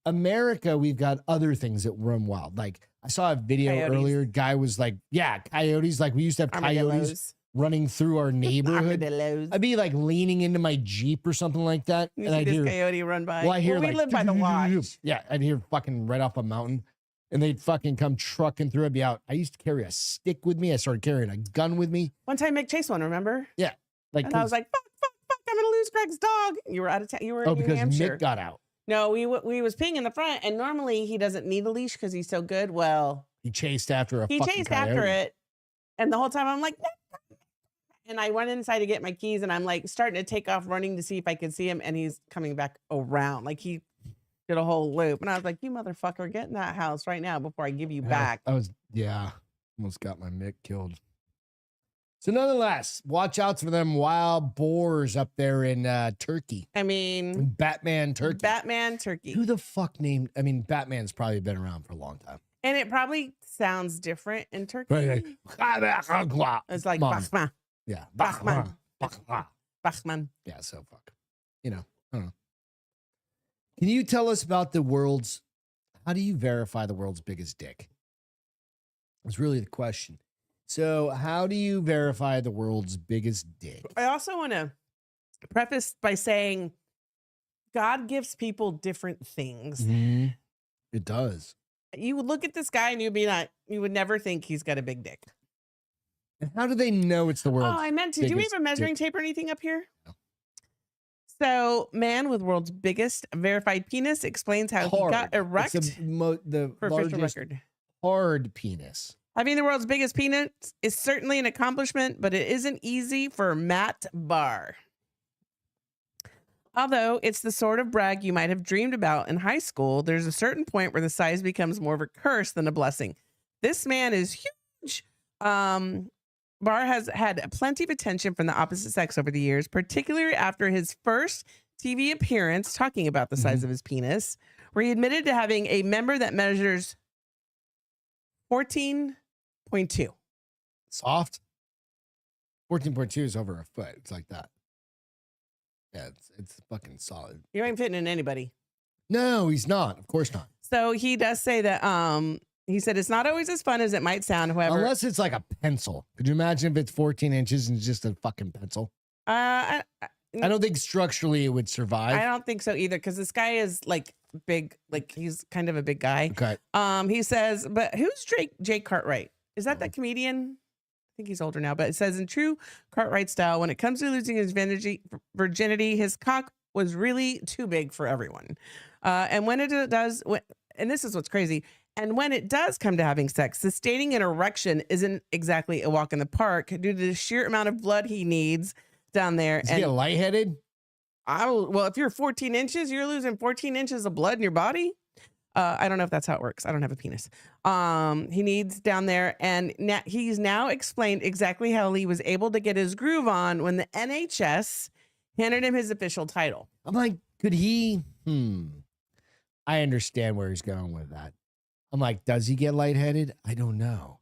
America, we've got other things that run wild. Like I saw a video earlier. Guy was like, coyotes. Like we used to have coyotes running through our neighborhood. I'd be like leaning into my Jeep or something like that. And I'd hear coyote run by. Well, I hear we live by the wash. Yeah, I'd hear fucking right off a mountain. And they'd fucking come trucking through. I'd be out. I used to carry a stick with me. I started carrying a gun with me. One time Mick chased one, remember? Yeah. And I was like, fuck, I'm going to lose Greg's dog. You were out of town. You were in New Hampshire. Mick got out. No, we was peeing in the front, and normally he doesn't need a leash because he's so good. Well, he chased after He chased after it, and the whole time I'm like, and I went inside to get my keys, and I'm like starting to take off running to see if I could see him, and he's coming back around. Like he did a whole loop, and I was like, you motherfucker, get in that house right now before I give you back. Almost got my Mick killed. So nonetheless, watch out for them wild boars up there in Turkey. I mean, Batman Turkey. Batman Turkey. Who the fuck named? I mean, Batman's probably been around for a long time. And it probably sounds different in Turkey. It's like Bachman. Yeah. Bachman. Bachman. Yeah, so fuck. I don't know. Can you tell us about how do you verify the world's biggest dick? That's really the question. So how do you verify the world's biggest dick? I also want to prefaced by saying, God gives people different things. Mhm. It does. You would look at this guy and you would never think he's got a big dick. And how do they know it's the world's Oh, I meant to. Do we have a measuring tape or anything up here? No. So, man with world's biggest verified penis explains how he got erect It's the for official largest record. hard penis. Having the world's biggest penis is certainly an accomplishment, but it isn't easy for Matt Barr. Although it's the sort of brag you might have dreamed about in high school, there's a certain point where the size becomes more of a curse than a blessing. This man is huge. Barr has had plenty of attention from the opposite sex over the years, particularly after his first TV appearance talking about the size of his penis, where he admitted to having a member that measures 14.2. Soft. 14.2 is over a foot. It's like that. Yeah, it's fucking solid. You ain't fitting in anybody. No, he's not. Of course not. So he does say that he said it's not always as fun as it might sound, however. Unless it's like a pencil. Could you imagine if it's 14 inches and it's just a fucking pencil? I don't think structurally it would survive. I don't think so either, because this guy is like big, like he's kind of a big guy. Okay. He says, but who's Jake Cartwright? Is that comedian? I think he's older now, but it says in true Cartwright style, when it comes to losing his virginity, his cock was really too big for everyone. And when it does, and this is what's crazy, and when it does come to having sex, sustaining an erection isn't exactly a walk in the park due to the sheer amount of blood he needs down there. Does he get lightheaded? Well, if you're 14 inches, you're losing 14 inches of blood in your body. I don't know if that's how it works. I don't have a penis. He needs down there, and he's now explained exactly how he was able to get his groove on when the NHS handed him his official title. I'm like, could he? I understand where he's going with that. I'm like, does he get lightheaded? I don't know.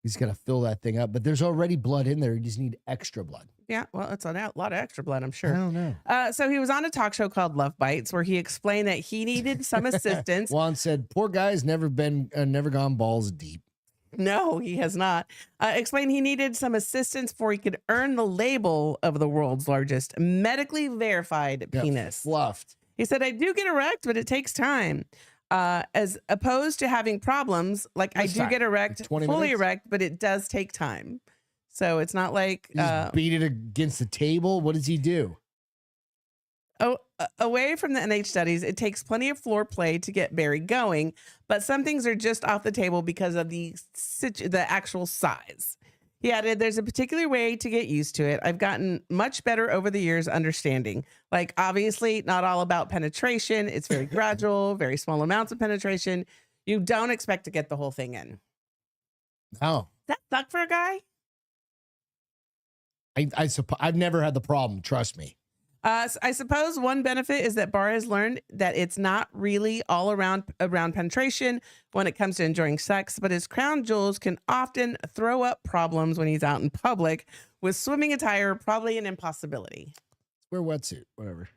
He's got to fill that thing up, but there's already blood in there. You just need extra blood. Yeah, well, it's a lot of extra blood, I'm sure. I don't know. So he was on a talk show called Love Bites, where he explained that he needed some assistance. Juan said, poor guy's never gone balls deep. No, he has not. Explained he needed some assistance before he could earn the label of the world's largest medically verified penis. Fluffed. He said, I do get erect, but it takes time. As opposed to having problems, like I do get erect, fully erect, but it does take time. So it's not like beat it against the table. What does he do? Oh, away from the NH studies, it takes plenty of floor play to get Barry going, but some things are just off the table because of the actual size. He added, there's a particular way to get used to it. I've gotten much better over the years understanding. Like, obviously, not all about penetration. It's very gradual, very small amounts of penetration. You don't expect to get the whole thing in. No. Does that suck for a guy? I suppose I've never had the problem. Trust me. I suppose one benefit is that Barr has learned that it's not really all around penetration when it comes to enjoying sex, but his crown jewels can often throw up problems when he's out in public, with swimming attire probably an impossibility. Wear a wetsuit, whatever.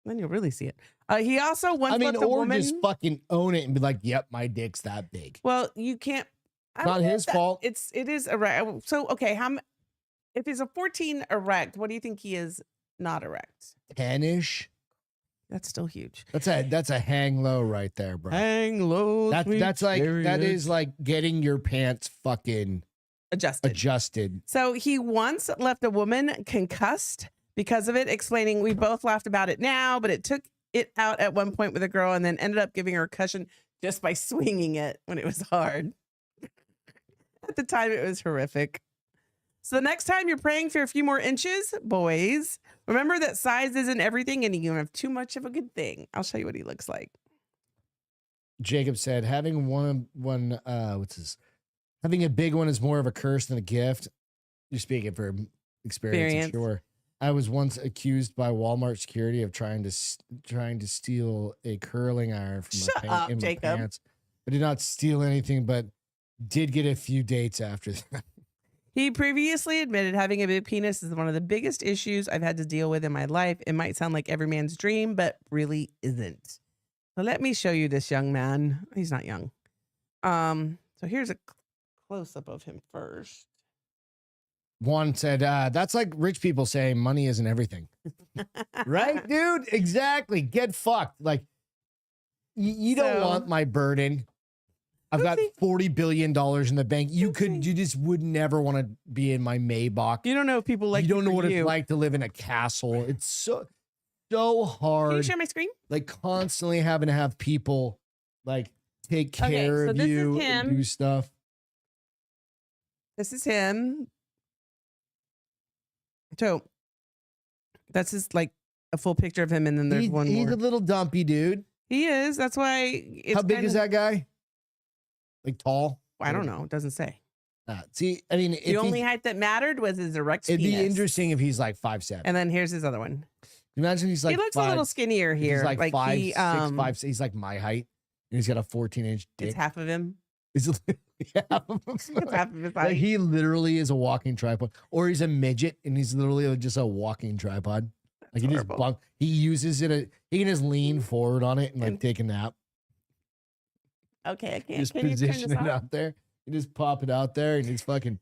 Then you'll really see it. He also once left a or woman. just fucking own it and be like, "Yep, my dick's that big." Well, you can't. Not his fault. It is erect. So okay, if he's a 14 erect, what do you think he is? Not erect. 10-ish. That's still huge. That's a hang low right there, bro. Hang low. That is like getting your pants fucking adjusted. So he once left a woman concussed because of it, explaining, we both laughed about it now, but it took it out at one point with a girl and then ended up giving her a cushion just by swinging it when it was hard. At the time, it was horrific. So the next time you're praying for a few more inches, boys, remember that size isn't everything and you can have too much of a good thing. I'll show you what he looks like. Jacob said, having having a big one is more of a curse than a gift. You're speaking from experience. I'm sure. I was once accused by Walmart security of trying to steal a curling iron from my pants. I did not steal anything, but did get a few dates after that. He previously admitted having a big penis is one of the biggest issues I've had to deal with in my life. It might sound like every man's dream, but really isn't. So let me show you this young man. He's not young. So here's a close-up of him first. One said, that's like rich people saying money isn't everything. Right, dude? Exactly. Get fucked. Like, you don't want my burden. I've got $40 billion in the bank. You just would never want to be in my Maybach. You don't know if people like you don't know what it's like to live in a castle. It's so hard. Can you share my screen? Like constantly having to have people like take care of you and do stuff. This is him. So that's just like a full picture of him, and then there's one more. He's a little dumpy dude. He is. That's why. It's How big is that guy? Like tall? I don't know. It doesn't say. See, I mean, The only height that mattered was his erect it'd penis. be interesting if he's like 5'7". And then here's his other one. Imagine he's like he looks a little skinnier here. He's like 5'6", 5'6". He's like my height, and he's got a 14-inch dick. It's half of him. It's half of him. It's half of his height. Like he literally is a walking tripod, or he's a midget and he's literally just a walking tripod. Like he just he uses it. He can just lean forward on it and like take a nap. Okay, I can't. Just position it out there. You just pop it out there and he's fucking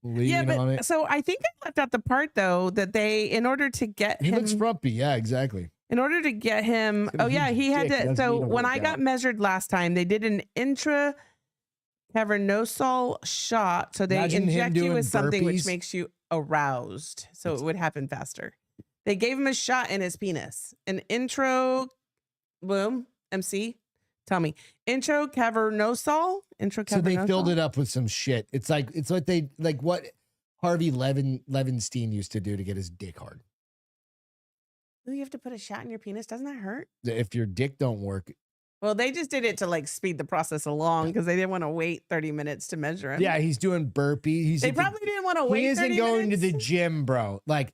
leaning on it. So I think I left out the part though that they, in order to get him, he looks frumpy. Yeah, exactly. In order to get him, oh yeah, he had to. So when I got measured last time, they did an intracavernosal shot. So they inject you with something which makes you aroused, so it would happen faster. They gave him a shot in his penis, an MC. Tell me, intracavernosal. So they filled it up with some shit. It's what they like what Harvey Levenstein used to do to get his dick hard. You have to put a shot in your penis. Doesn't that hurt? If your dick don't work. Well, they just did it to like speed the process along because they didn't want to wait 30 minutes to measure him. Yeah, he's doing burpees. They probably didn't want to wait. He isn't going minutes. to the gym, bro. Like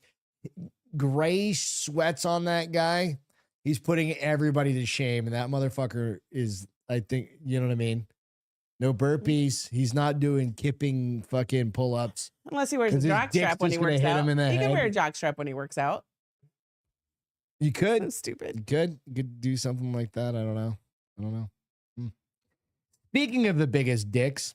gray sweats on that guy. He's putting everybody to shame, and that motherfucker is, I think, you know what I mean? No burpees. He's not doing kipping fucking pull-ups. Unless he wears a jock strap when he works out. He can wear a jock strap when he works out. You could. That's stupid. You could do something like that. I don't know. Speaking of the biggest dicks.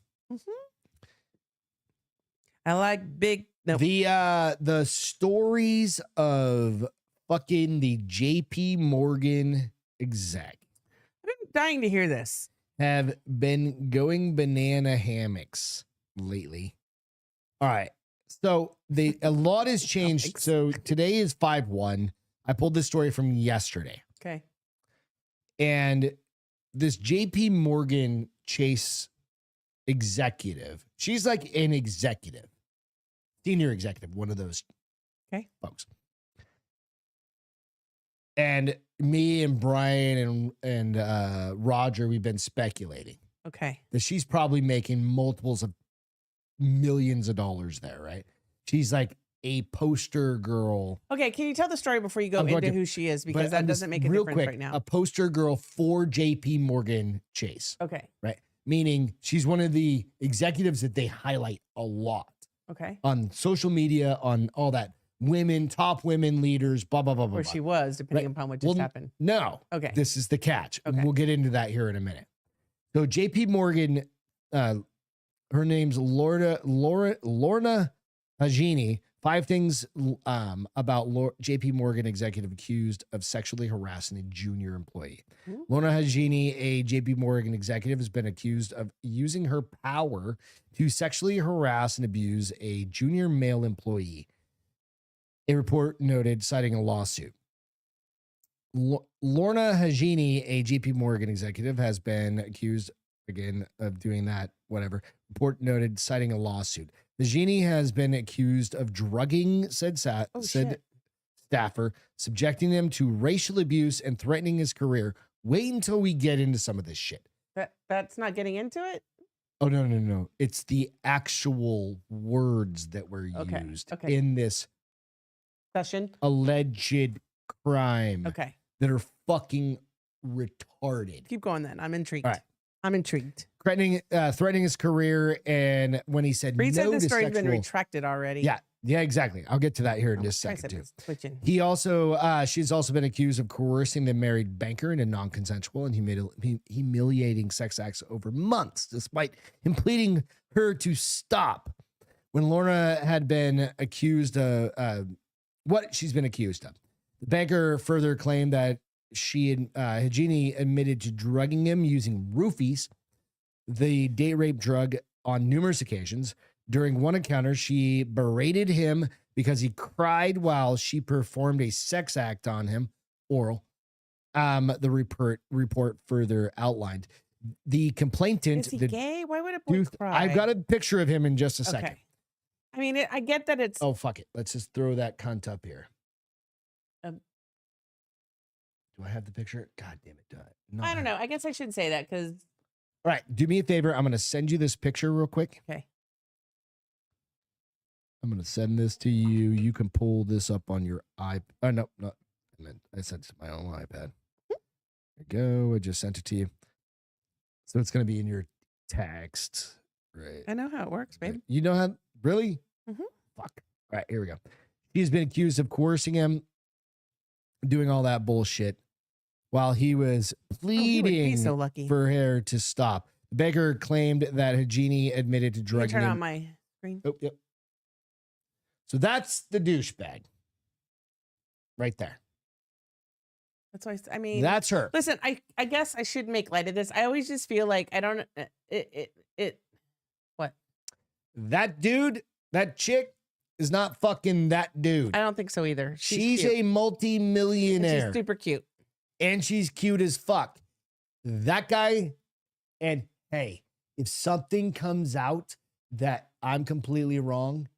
I like big. No. The stories of fucking the JP Morgan exec. I've been dying to hear this. Have been going banana hammocks lately. All right. So a lot has changed. So today is 5/1. I pulled this story from yesterday. Okay. And this JP Morgan Chase executive, she's like an executive, senior executive, one of those folks. And me and Brian and Roger, we've been speculating. Okay. That she's probably making multiples of millions of dollars there, right? She's like a poster girl. Okay, can you tell the story before you go into who she is? Because that doesn't make a difference right now. A poster girl for JP Morgan Chase. Okay. Right? Meaning she's one of the executives that they highlight a lot. Okay. On social media, on all that. Top women leaders, blah, blah, blah, blah. Or she was, depending upon what just happened. No. Okay. This is the catch. Okay. We'll get into that here in a minute. So JP Morgan, her name's Lorna Hagini. 5 things about JP Morgan executive accused of sexually harassing a junior employee. Ooh. Lorna Hagini, a JP Morgan executive, has been accused of using her power to sexually harass and abuse a junior male employee. A report noted, citing a lawsuit. Lorna Hagini, a JP Morgan executive, has been accused again of doing that, whatever. Report noted, citing a lawsuit. Hagini has been accused of drugging said staffer, subjecting them to racial abuse and threatening his career. Wait until we get into some of this shit. That's not getting into it? Oh, no. It's the actual words that were used in this session alleged crime that are fucking retarded. Keep going then. I'm intrigued. All right. I'm intrigued. Threatening his career, and when he said Reed no said the to story's sexual, been retracted already. Yeah, exactly. I'll get to that here in just a second too. He also, she's also been accused of coercing the married banker into non-consensual and humiliating sex acts over months, despite him pleading her to stop. when Lorna had been accused of what she's been accused of. The banker further claimed that Hajini admitted to drugging him using roofies, the date rape drug, on numerous occasions. During one encounter, she berated him because he cried while she performed a sex act on him, oral. The report further outlined. The complainant. Is he gay? Why would a boy cry? I've got a picture of him in just a second. I mean, I get that it's. Oh, fuck it. Let's just throw that cunt up here. Do I have the picture? God damn it. No, I don't know. I guess I should say that because. All right. Do me a favor. I'm going to send you this picture real quick. Okay. I'm going to send this to you. You can pull this up on your iPad. Oh, no. I sent it to my own iPad. There you go. I just sent it to you. So it's going to be in your text. Right. I know how it works, babe. You know how? Really? Mm-hmm. Fuck. All right. Here we go. He's been accused of coercing him, doing all that bullshit while he was pleading so lucky. for her to stop. The banker claimed that Hajini admitted to drugging turn him. on my screen. Oh, yep. So that's the douchebag right there. That's why I mean, That's her. Listen, I guess I should make light of this. I always just feel like I don't. What? That dude, that chick is not fucking that dude. I don't think so either. She's cute. a multi-millionaire. She's super cute. And she's cute as fuck. That guy, and hey, if something comes out that I'm completely wrong,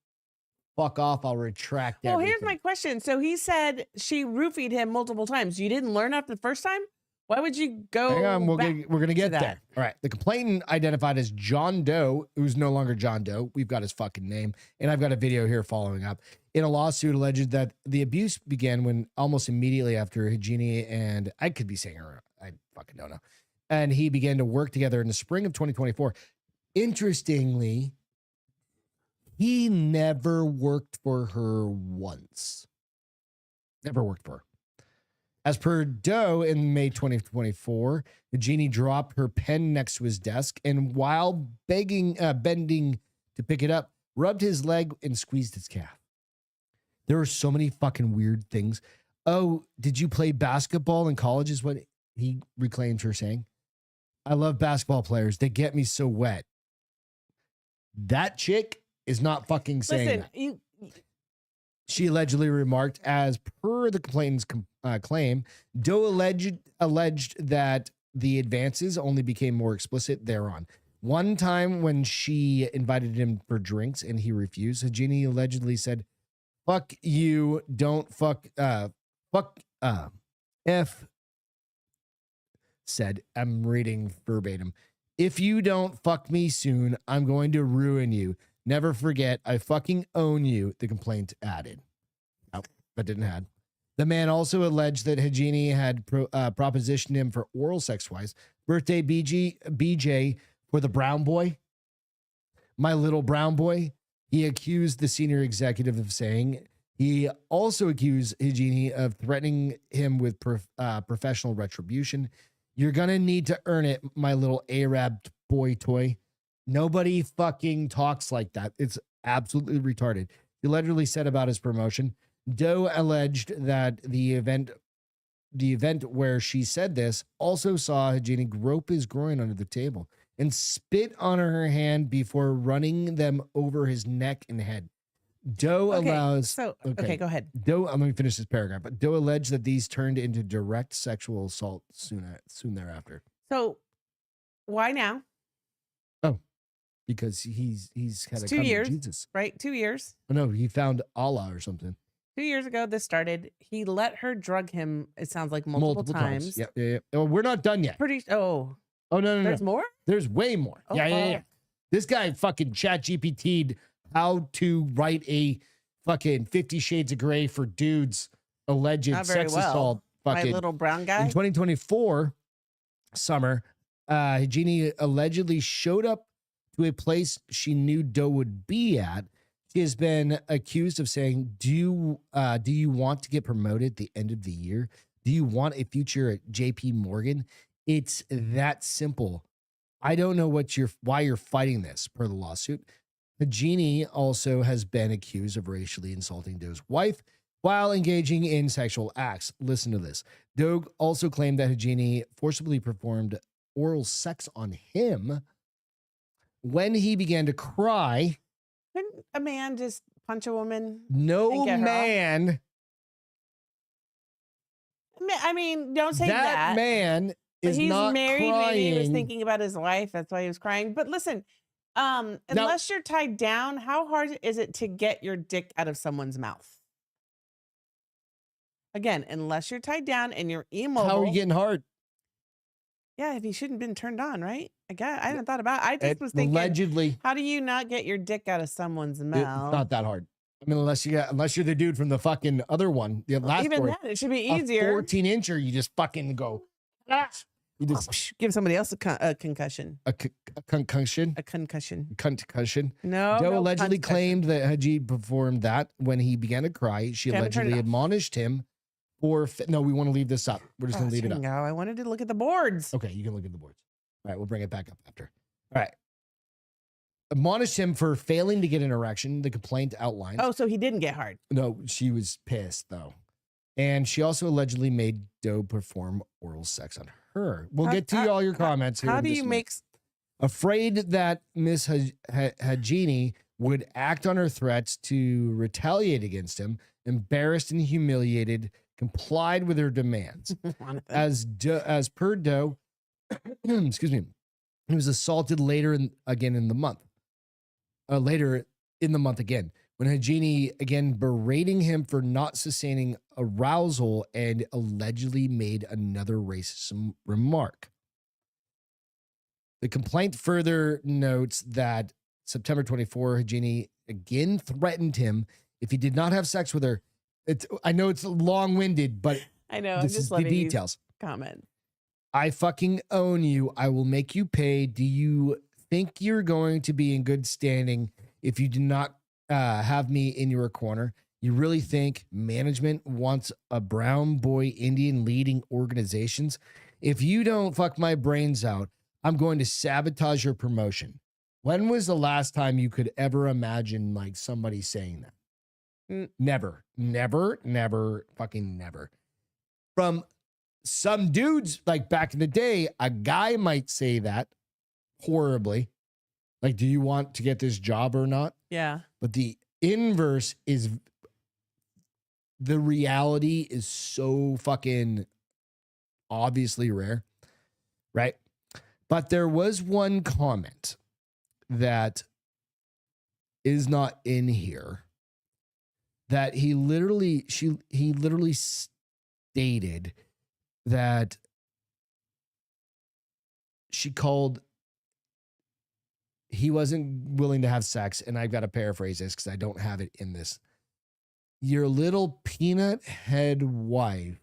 fuck off, I'll retract everything. Well, here's my question. So he said she roofied him multiple times. You didn't learn after the first time? Why would you go Hang on, we're back going to get that? there. All right. The complainant identified as John Doe, who's no longer John Doe. We've got his fucking name. And I've got a video here following up. In a lawsuit alleged that the abuse began when almost immediately after Hajini and I could be saying her, I fucking don't know. And he began to work together in the spring of 2024. Interestingly, he never worked for her once. Never worked for her. As per Doe, in May 2024, Eugenie dropped her pen next to his desk and while bending to pick it up, rubbed his leg and squeezed his calf. There were so many fucking weird things. Oh, did you play basketball in college is what he reclaimed her saying. I love basketball players. They get me so wet. That chick is not fucking saying that. She allegedly remarked, as per the complainant's claim, Doe alleged that the advances only became more explicit thereon. One time when she invited him for drinks and he refused, Hajini allegedly said, fuck you, don't fuck, F said, I'm reading verbatim, if you don't fuck me soon, I'm going to ruin you. Never forget, I fucking own you, the complaint added. Nope, but didn't add. The man also alleged that Hajini had propositioned him for oral sex twice. Birthday BJ for the brown boy. My little brown boy. He accused the senior executive of saying. He also accused Hajini of threatening him with professional retribution. You're going to need to earn it, my little Arab boy toy. Nobody fucking talks like that. It's absolutely retarded. He allegedly said about his promotion. Doe alleged that the event where she said this also saw Hajini grope his groin under the table and spit on her hand before running them over his neck and head. Doe allows. So, okay, go ahead. Doe, let me finish this paragraph. But Doe alleged that these turned into direct sexual assault soon thereafter. So, why now? Oh, because he's had a 2 years, Jesus, right? 2 years. Oh no, he found Allah or something. 2 years ago, this started. He let her drug him. It sounds like multiple times. Yeah. Oh, we're not done yet. Oh, no. There's more. There's way more. Oh, Yeah. This guy fucking chat GPT'd how to write a fucking 50 Shades of Grey for dudes alleged sex assault. Fucking, my little brown guy. In 2024 summer, Hajini allegedly showed up to a place she knew Doe would be at. She has been accused of saying, do you want to get promoted at the end of the year? Do you want a future at JP Morgan? It's that simple. I don't know why you're fighting this, per the lawsuit. Hajini also has been accused of racially insulting Doe's wife while engaging in sexual acts. Listen to this. Doe also claimed that Hajini forcibly performed oral sex on him when he began to cry. Couldn't a man just punch a woman? No And get her off? man. I mean, don't say That that. man But is he's not married. Maybe he was crying. thinking about his wife. That's why he was crying. But listen, unless you're tied down, how hard is it to get your dick out of someone's mouth? Again, unless you're tied down and you're immobile. How are you getting hard? Yeah, if he shouldn't have been turned on, right? I hadn't thought about it. I just was thinking, Allegedly, how do you not get your dick out of someone's mouth? it's not that hard. I mean, unless you're the dude from the fucking other one, the last Even story, that, it should be a easier. 14-incher, you just fucking go. You just Give somebody else a concussion. a concussion. A concussion. Concussion. No. Doe no allegedly concussion. claimed that Haji performed that when he began to cry. She Okay, I'm gonna turn it allegedly off. admonished him for. No, we want to leave this up. We're just Oh, going to leave it there up. you go. I wanted to look at the boards. Okay, you can look at the boards. All right, we'll bring it back up after. All right. Admonished him for failing to get an erection. The complaint outlined. Oh, so he didn't get hard. No, she was pissed though. And she also allegedly made Doe perform oral sex on her. We'll get to all your comments here. How in do just you a make? Afraid that Miss Hajini would act on her threats to retaliate against him, embarrassed and humiliated, complied with her demands. As per Doe, excuse me, he was assaulted later in the month again, when Hajini again berating him for not sustaining arousal and allegedly made another racist remark. The complaint further notes that September 24, Hajini again threatened him if he did not have sex with her. I know it's long-winded, but I know. I'm this is just the letting you details. comment. I fucking own you. I will make you pay. Do you think you're going to be in good standing if you do not have me in your corner? You really think management wants a brown boy Indian leading organizations? If you don't fuck my brains out, I'm going to sabotage your promotion. When was the last time you could ever imagine like somebody saying that? Never, fucking never. From some dudes, like back in the day, a guy might say that horribly. Like, do you want to get this job or not? Yeah. But the inverse is the reality is so fucking obviously rare, right? But there was one comment that is not in here that he literally stated that she called he wasn't willing to have sex, and I've got to paraphrase this because I don't have it in this. Your little peanut head wife,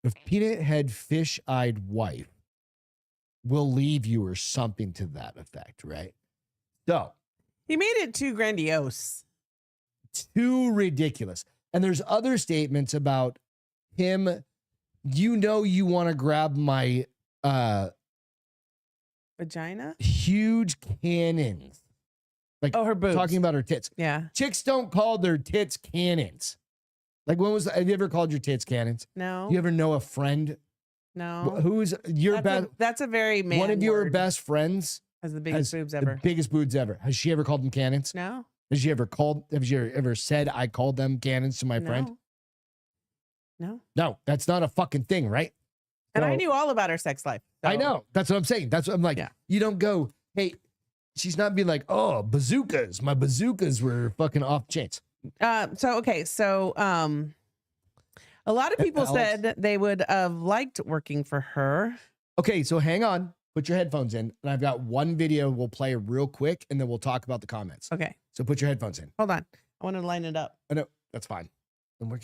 the peanut head fish-eyed wife will leave you or something to that effect, right? So He made it too grandiose. too ridiculous. And there's other statements about him. You know, you want to grab my Vagina? huge cannons. Like, Oh, her boobs. talking about her tits. Yeah. Chicks don't call their tits cannons. Like, have you ever called your tits cannons? No. You ever know a friend No. who's your best? That's a very man One of your word. best friends Has the biggest has boobs the ever. biggest boobs ever. Has she ever called them cannons? No. Has she ever said I called them cannons to my friend? No. No, that's not a fucking thing, right? And I So- knew all about her sex life. I so- know. That's what I'm saying. That's what I'm like. Yeah. You don't go, hey, she's not being like, oh, bazookas. My bazookas were fucking off the chains. So a lot of people Alex? said they would have liked working for her. Okay, so hang on. Put your headphones in. And I've got one video we'll play real quick, and then we'll talk about the comments. Okay. So put your headphones in. Hold on. I want to line it up. I know. That's fine. And we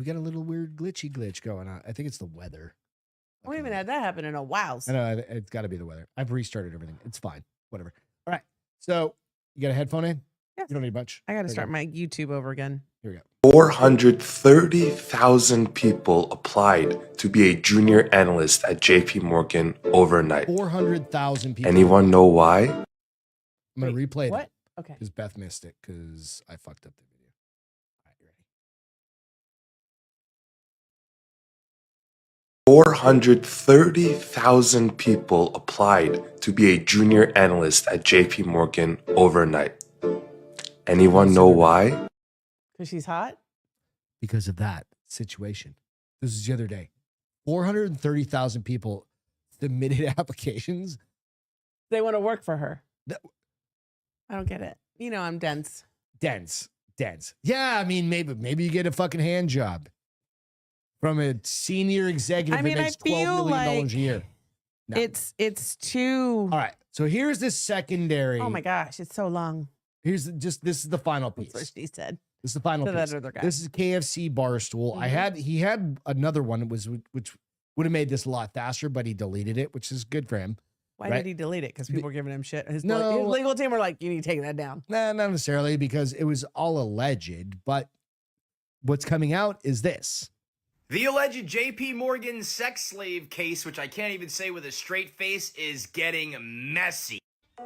got a little weird glitch going on. I think it's the weather. We haven't had that happen in a while. I know. It's got to be the weather. I've restarted everything. It's fine. Whatever. All right. So you got a headphone in? Yes. You don't need much. I got to There you start go. my YouTube over again. Here we go. 430,000 people applied to be a junior analyst at JP Morgan overnight. 400,000 people. Anyone know why? I'm going to replay What? that. Okay. Because Beth missed it because I fucked up the video. All right, you ready? 430,000 people applied to be a junior analyst at JP Morgan overnight. Anyone know why? Because she's hot? Because of that situation. This is the other day. 430,000 people submitted applications. They want to work for her. That- I don't get it. You know, I'm dense. Dense. Yeah, I mean, maybe you get a fucking hand job from a senior executive I mean, that makes I feel $12 million like a year. No. It's too. All right. So here's the secondary. Oh my gosh, it's so long. This is the final piece. That's what she said. This is the final To that piece. other guy. This is KFC Barstool. Mhm. He had another one which would have made this a lot faster, but he deleted it, which is good for him. Why Right. did he delete it? Because people were giving him shit. His No. legal team were like, you need to take that down. Nah, not necessarily, because it was all alleged. But what's coming out is this. The alleged JP Morgan sex slave case, which I can't even say with a straight face, is getting messy.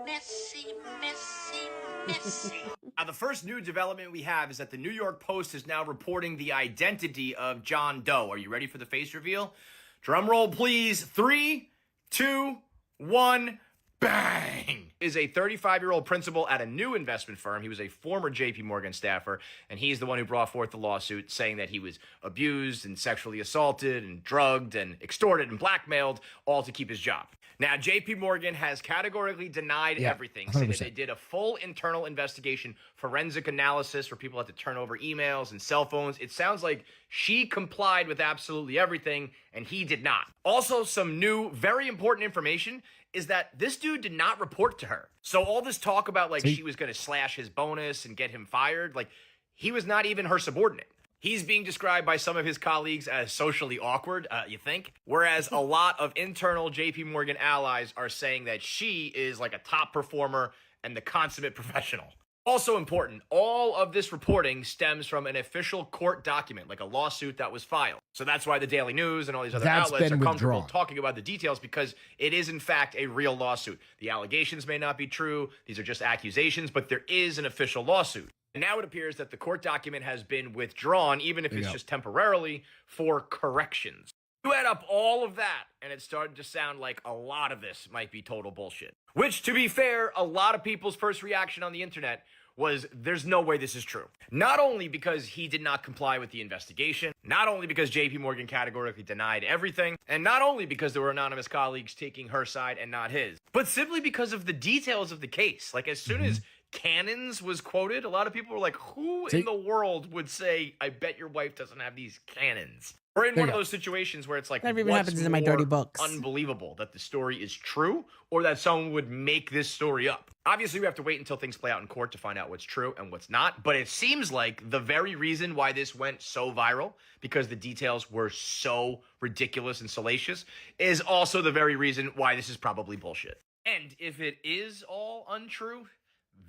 Messy, messy, messy. Now, the first new development we have is that the New York Post is now reporting the identity of John Doe. Are you ready for the face reveal? Drum roll, please. 3, 2, 1, bang! Is a 35-year-old principal at a new investment firm. He was a former JP Morgan staffer, and he's the one who brought forth the lawsuit saying that he was abused and sexually assaulted and drugged and extorted and blackmailed, all to keep his job. Now, JP Morgan has categorically denied everything, saying that 100%. they did a full internal investigation, forensic analysis where people had to turn over emails and cell phones. It sounds like she complied with absolutely everything, and he did not. Also, some new, very important information is that this dude did not report to her. So all this talk about like she was going to slash his bonus and get him fired, like he was not even her subordinate. He's being described by some of his colleagues as socially awkward, you think? Whereas a lot of internal JP Morgan allies are saying that she is like a top performer and the consummate professional. Also important, all of this reporting stems from an official court document, like a lawsuit that was filed. So that's why the Daily News and all these other That's outlets are been comfortable withdrawn. talking about the details because it is in fact a real lawsuit. The allegations may not be true, these are just accusations, but there is an official lawsuit. And now it appears that the court document has been withdrawn, even if it's just temporarily, for corrections. You add up all of that, and it started to sound like a lot of this might be total bullshit. Which, to be fair, a lot of people's first reaction on the internet was, there's no way this is true. Not only because he did not comply with the investigation, not only because JP Morgan categorically denied everything, and not only because there were anonymous colleagues taking her side and not his, but simply because of the details of the case. Like, as soon as cannons was quoted, a lot of people were like, who in the world would say, I bet your wife doesn't have these cannons? We're in one of those situations where it's like, Never even what's happens in my dirty more books. unbelievable, that the story is true or that someone would make this story up? Obviously, we have to wait until things play out in court to find out what's true and what's not, but it seems like the very reason why this went so viral, because the details were so ridiculous and salacious, is also the very reason why this is probably bullshit. And if it is all untrue,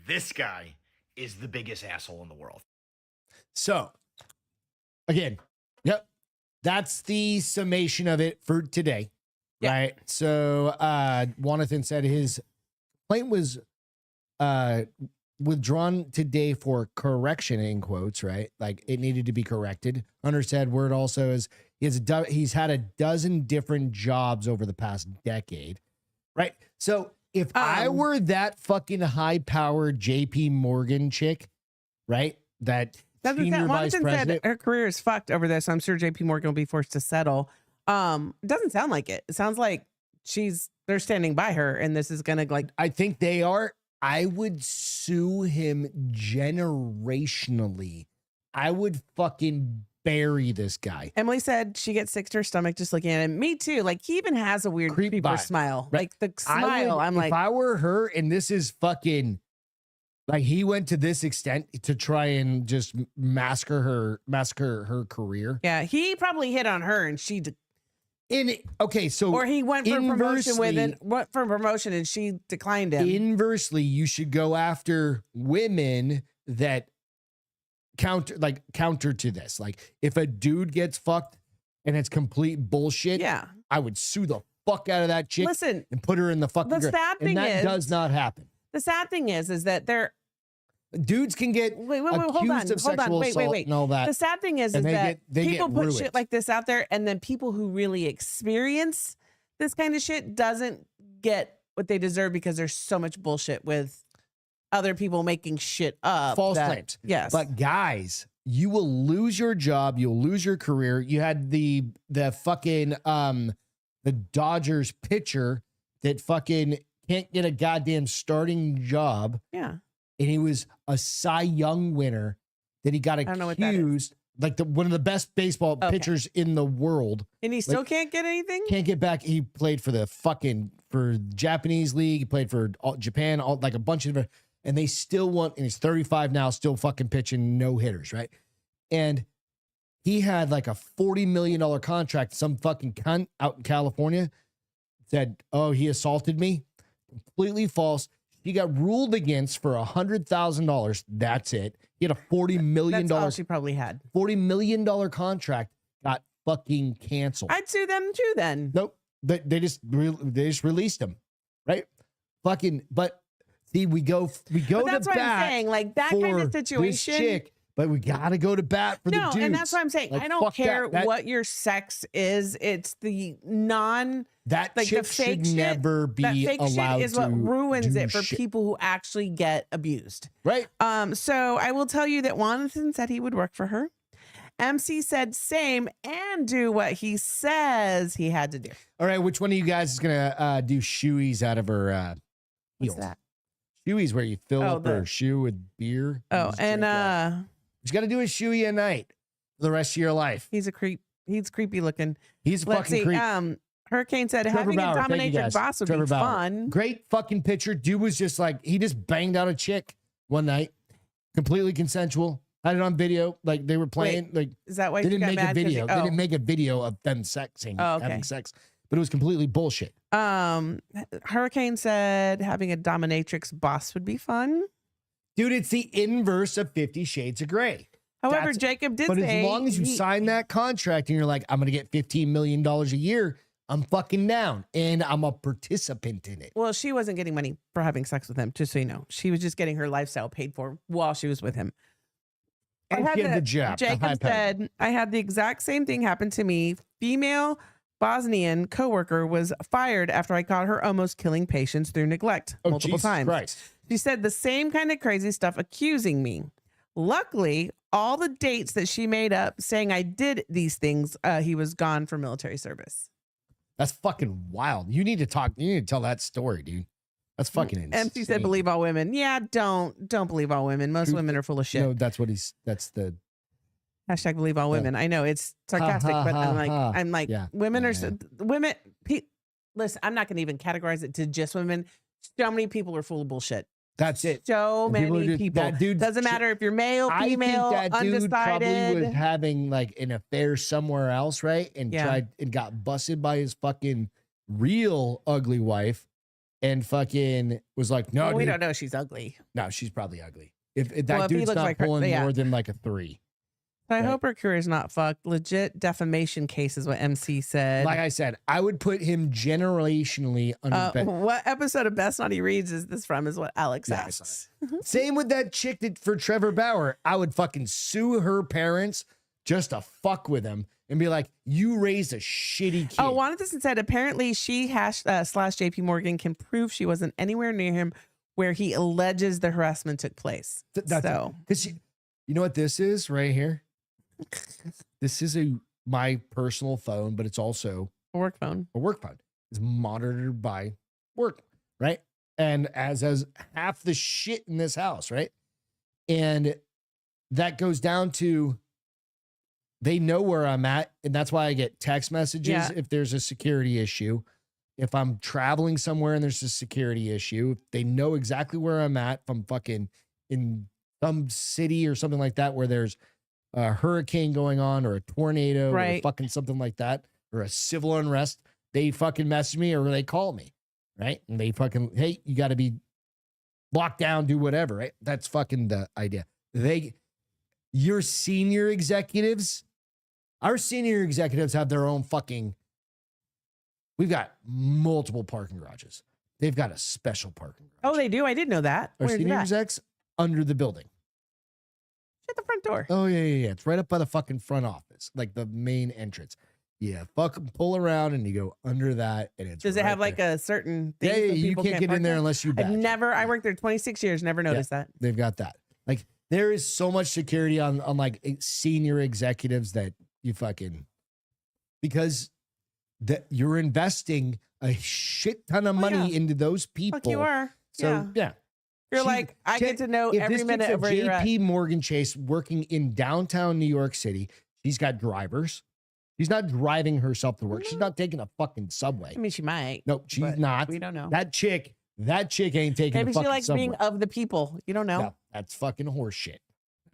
this guy is the biggest asshole in the world. So, again, that's the summation of it for today, right? So, Jonathan said his complaint was withdrawn today for correction, in quotes, right? Like it needed to be corrected. Hunter said word also is he's had a dozen different jobs over the past decade, right? So if I were that fucking high-powered JP Morgan chick, right? That senior vice Jonathan president. said her career is fucked over this. So I'm sure JP Morgan will be forced to settle. It doesn't sound like it. It sounds like they're standing by her and this is gonna like. I think they are. I would sue him generationally. I would fucking bury this guy. Emily said she gets sick to her stomach just looking at him. Me too. Like he even has a weird Creep creeper vibe. smile. Right. Like the smile. I'm like, if I were her and this is fucking like he went to this extent to try and just massacre her career. yeah, he probably hit on her and she So or he went for promotion inversely- went for promotion and she declined him. Inversely, you should go after women that counter to this. Like if a dude gets fucked and it's complete bullshit, Yeah. I would sue the fuck out of that chick Listen, and put her in the fucking the ground. sad And thing that is- does not happen. the sad thing is that Dudes can get Wait, accused of sexual assault and all that. The sad thing is and that they people get put ruined. shit like this out there, and then people who really experience this kind of shit doesn't get what they deserve because there's so much bullshit with other people making shit up. False claims. Yes. But guys, you will lose your job. You'll lose your career. You had the fucking the Dodgers pitcher that fucking can't get a goddamn starting job. Yeah. And he was a Cy Young winner that he got don't know what that is. accused, like one of the best baseball pitchers in the world. And he still can't get anything? Can't get back. He played for for Japanese league. He played for Japan, like a bunch of, and they still want, and he's 35 now, still fucking pitching no hitters, right? And he had like a $40 million contract. Some fucking cunt out in California said, oh, he assaulted me. Completely false. He got ruled against for $100,000. That's it. He had a $40 million. That's all she probably had. $40 million contract got fucking canceled. I'd sue them too then. Nope. They just released him, right? Fucking. But see, we go But that's to what bat I'm saying. Like that kind for of this situation. chick, but we gotta go to bat for the dudes. And that's what I'm saying. Like, I don't fuck care that. what your sex is. It's the That like chick the fake should shit. never That be fake allowed shit is to what ruins do it for shit. people who actually get abused. Right. So I will tell you that Wanathan said he would work for her. MC said same and do what he says he had to do. All right. Which one of you guys is gonna do shoeies out of her What's heels? that? Shoeies where you fill up the- her shoe with beer. Oh, just and drink that. You got to do a shoey a night for the rest of your life. he's a creep. He's creepy looking. He's a Let's fucking see. creep. Hurricane said Trevor having Bauer, a thank you dominatrix guys. boss would Trevor be Bauer. fun. Great fucking picture. Dude was just like, he just banged out a chick one night, completely consensual. Had it on video. Like they were playing. Like Is that why they she didn't got make mad? a 'Cause video. you- They didn't make a video of them sexing, Oh, okay. having sex, but it was completely bullshit. Hurricane said having a dominatrix boss would be fun. Dude, it's the inverse of 50 Shades of Grey. However, That's- Jacob did But say as long as you sign that contract and you're like, I'm going to get $15 million a year, I'm fucking down. And I'm a participant in it. Well, she wasn't getting money for having sex with him, just so you know. She was just getting her lifestyle paid for while she was with him. And she had the job. the high Jacob pay. said, I had the exact same thing happen to me. Female Bosnian coworker was fired after I caught her almost killing patients through neglect Oh, multiple Jesus times. Christ. She said the same kind of crazy stuff accusing me. Luckily, all the dates that she made up saying I did these things, he was gone for military service. That's fucking wild. You need to tell that story, dude. That's fucking insane. MC said, believe all women. Yeah, don't believe all women. Most Truth- women are full of shit. No, that's the Hashtag believe all women. I know it's sarcastic, ha, but ha, ha. ha. I'm like, Yeah. women are Yeah. women. Listen, I'm not going to even categorize it to just women. So many people are full of bullshit. That's it. So And people many are just- people. that dude's Doesn't shit. matter if you're male, I female, think that dude probably undecided. was having like an affair somewhere else, right? And Yeah. tried and got busted by his fucking real ugly wife, and fucking was like, no, we dude, don't know she's ugly. no, she's probably ugly. If that Well, if he dude's looks not like her- pulling yeah. more than like a 3. I Right. hope her career is not fucked. Legit defamation case is what MC said. Like I said, I would put him generationally under the bed. What episode of Best Naughty Reads is this from? Is what Alex Yeah, I saw asks. Same with that chick that for Trevor Bauer. I would fucking sue her parents just to fuck with them and be like, you raised a shitty kid. Oh, Wanathan said apparently she slash JP Morgan can prove she wasn't anywhere near him where he alleges the harassment took place. So because you know what this is right here? This is my personal phone, but it's also a work phone. a work phone. It's monitored by work, right? And as half the shit in this house, right? And that goes down to they know where I'm at, and that's why I get text messages Yeah. if there's a security issue. If I'm traveling somewhere and there's a security issue, they know exactly where I'm at. If I'm fucking in some city or something like that where there's a hurricane going on or a tornado or Right. fucking something like that or a civil unrest, they fucking message me or they call me, right? And they fucking, hey, you got to be locked down, do whatever, right? That's fucking the idea. Your senior executives, our senior executives have their own fucking, we've got multiple parking garages. They've got a special parking garage. Oh, they do? I didn't know that. Our Where's senior that? execs, under the building. At the front door. Oh yeah. It's right up by the fucking front office, like the main entrance. Yeah, fucking pull around and you go under that, and it's. Does it right have like there. a certain thing? Yeah, that you people can't get park in there there? unless you. I've badge. never. I worked there 26 years. Never noticed that. They've got that. Like there is so much security on like senior executives that you fucking because that you're investing a shit ton of Oh, money yeah. into those people. Fuck, you are. So yeah. You're She- like, I get to know if every this minute chick's of where you're at. JP Morgan Chase working in downtown New York City. She's got drivers. She's not driving herself to work. She's not taking a fucking subway. I mean, she might. No, she's but not. We don't know. That chick ain't taking Maybe a she fucking likes subway. being of the people. You don't know. No, that's fucking horse shit.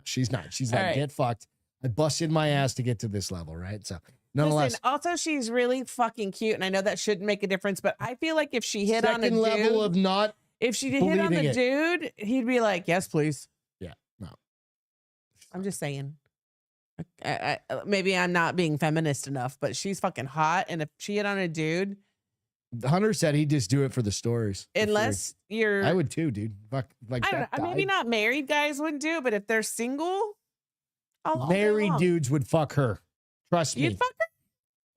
She's not. She's All like, right. get fucked. I busted my ass to get to this level, right? So nonetheless, Listen, also she's really fucking cute, and I know that shouldn't make a difference, but I feel like if she hit on a second level dude, of not. if she hit on believing the it. dude, he'd be like, "Yes, please." Yeah, no. I'm just saying. Maybe I'm not being feminist enough, but she's fucking hot, and if she hit on a dude, Hunter said he'd just do it for the stories. for free. unless you're, I would too, dude. Fuck, like I don't that know, maybe guy. not married guys wouldn't do it, but if they're single, all day Married long. dudes would fuck her. Trust me. You'd fuck her.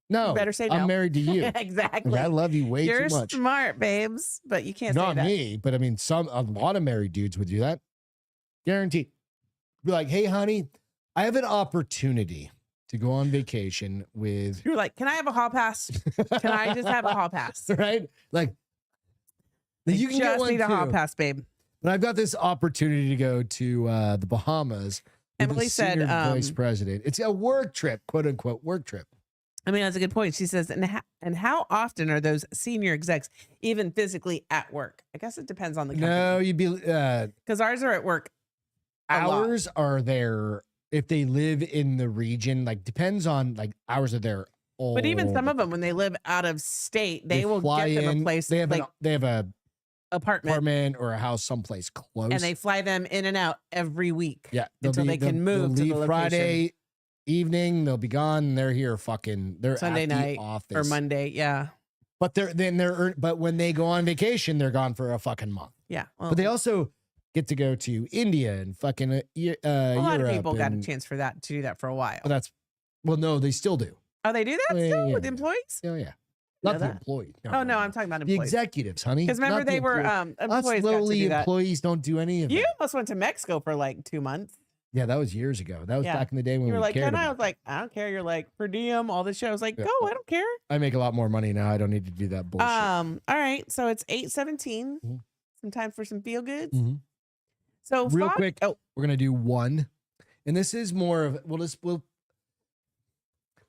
No, You better say I'm no. married to you. Exactly. I love you way You're too much. smart, babes, but you can't Not say that. me, but I mean, a lot of married dudes would do that. Guaranteed. Be like, hey, honey, I have an opportunity to go on vacation with, You're like, can I have a hall pass? Can I just have a hall pass? right? Like, I you can get just one need a hall too. pass, babe. But I've got this opportunity to go to the Bahamas. With Emily the said, senior vice president. It's a work trip, quote unquote, work trip. I mean, that's a good point. She says, and how often are those senior execs even physically at work? I guess it depends on the No, company. you'd be Because ours are at work. a lot. hours are there if they live in the region. Like depends on like hours are there. But even all some the of them, when they live out of state, they will fly get them in, a place They have like they have a apartment, apartment or a house someplace close. and they fly them in and out every week. yeah until they can they'll move to the leave location. Friday evening. They'll be gone. And they're here fucking. They're Sunday at night the office or Monday. Yeah. But but when they go on vacation, they're gone for a fucking month. Yeah. Well, But they also get to go to India and fucking a lot of Europe people got a and- chance for that to do that for a while. well, no, they still do. Oh, they do that Oh, yeah, still yeah, with yeah. employees? Oh yeah, Know not the that. employees. Oh no, I'm talking about the employees. executives, honey. Because remember not the they were employees. Us employees got to lowly do that. employees don't do any of You that. almost went to Mexico for like 2 months. Yeah, that was years ago. That was Yeah. back in the day when You were we like, cared and I about was like, I don't care. You're like, per diem, all this shit. I was like, Yeah. go, I don't care. I make a lot more money now. I don't need to do that bullshit. All right. So it's 8:17. Mhm. Some time for some feel goods. Mhm. So Real Fox- quick, Oh, we're gonna do one, and this is more of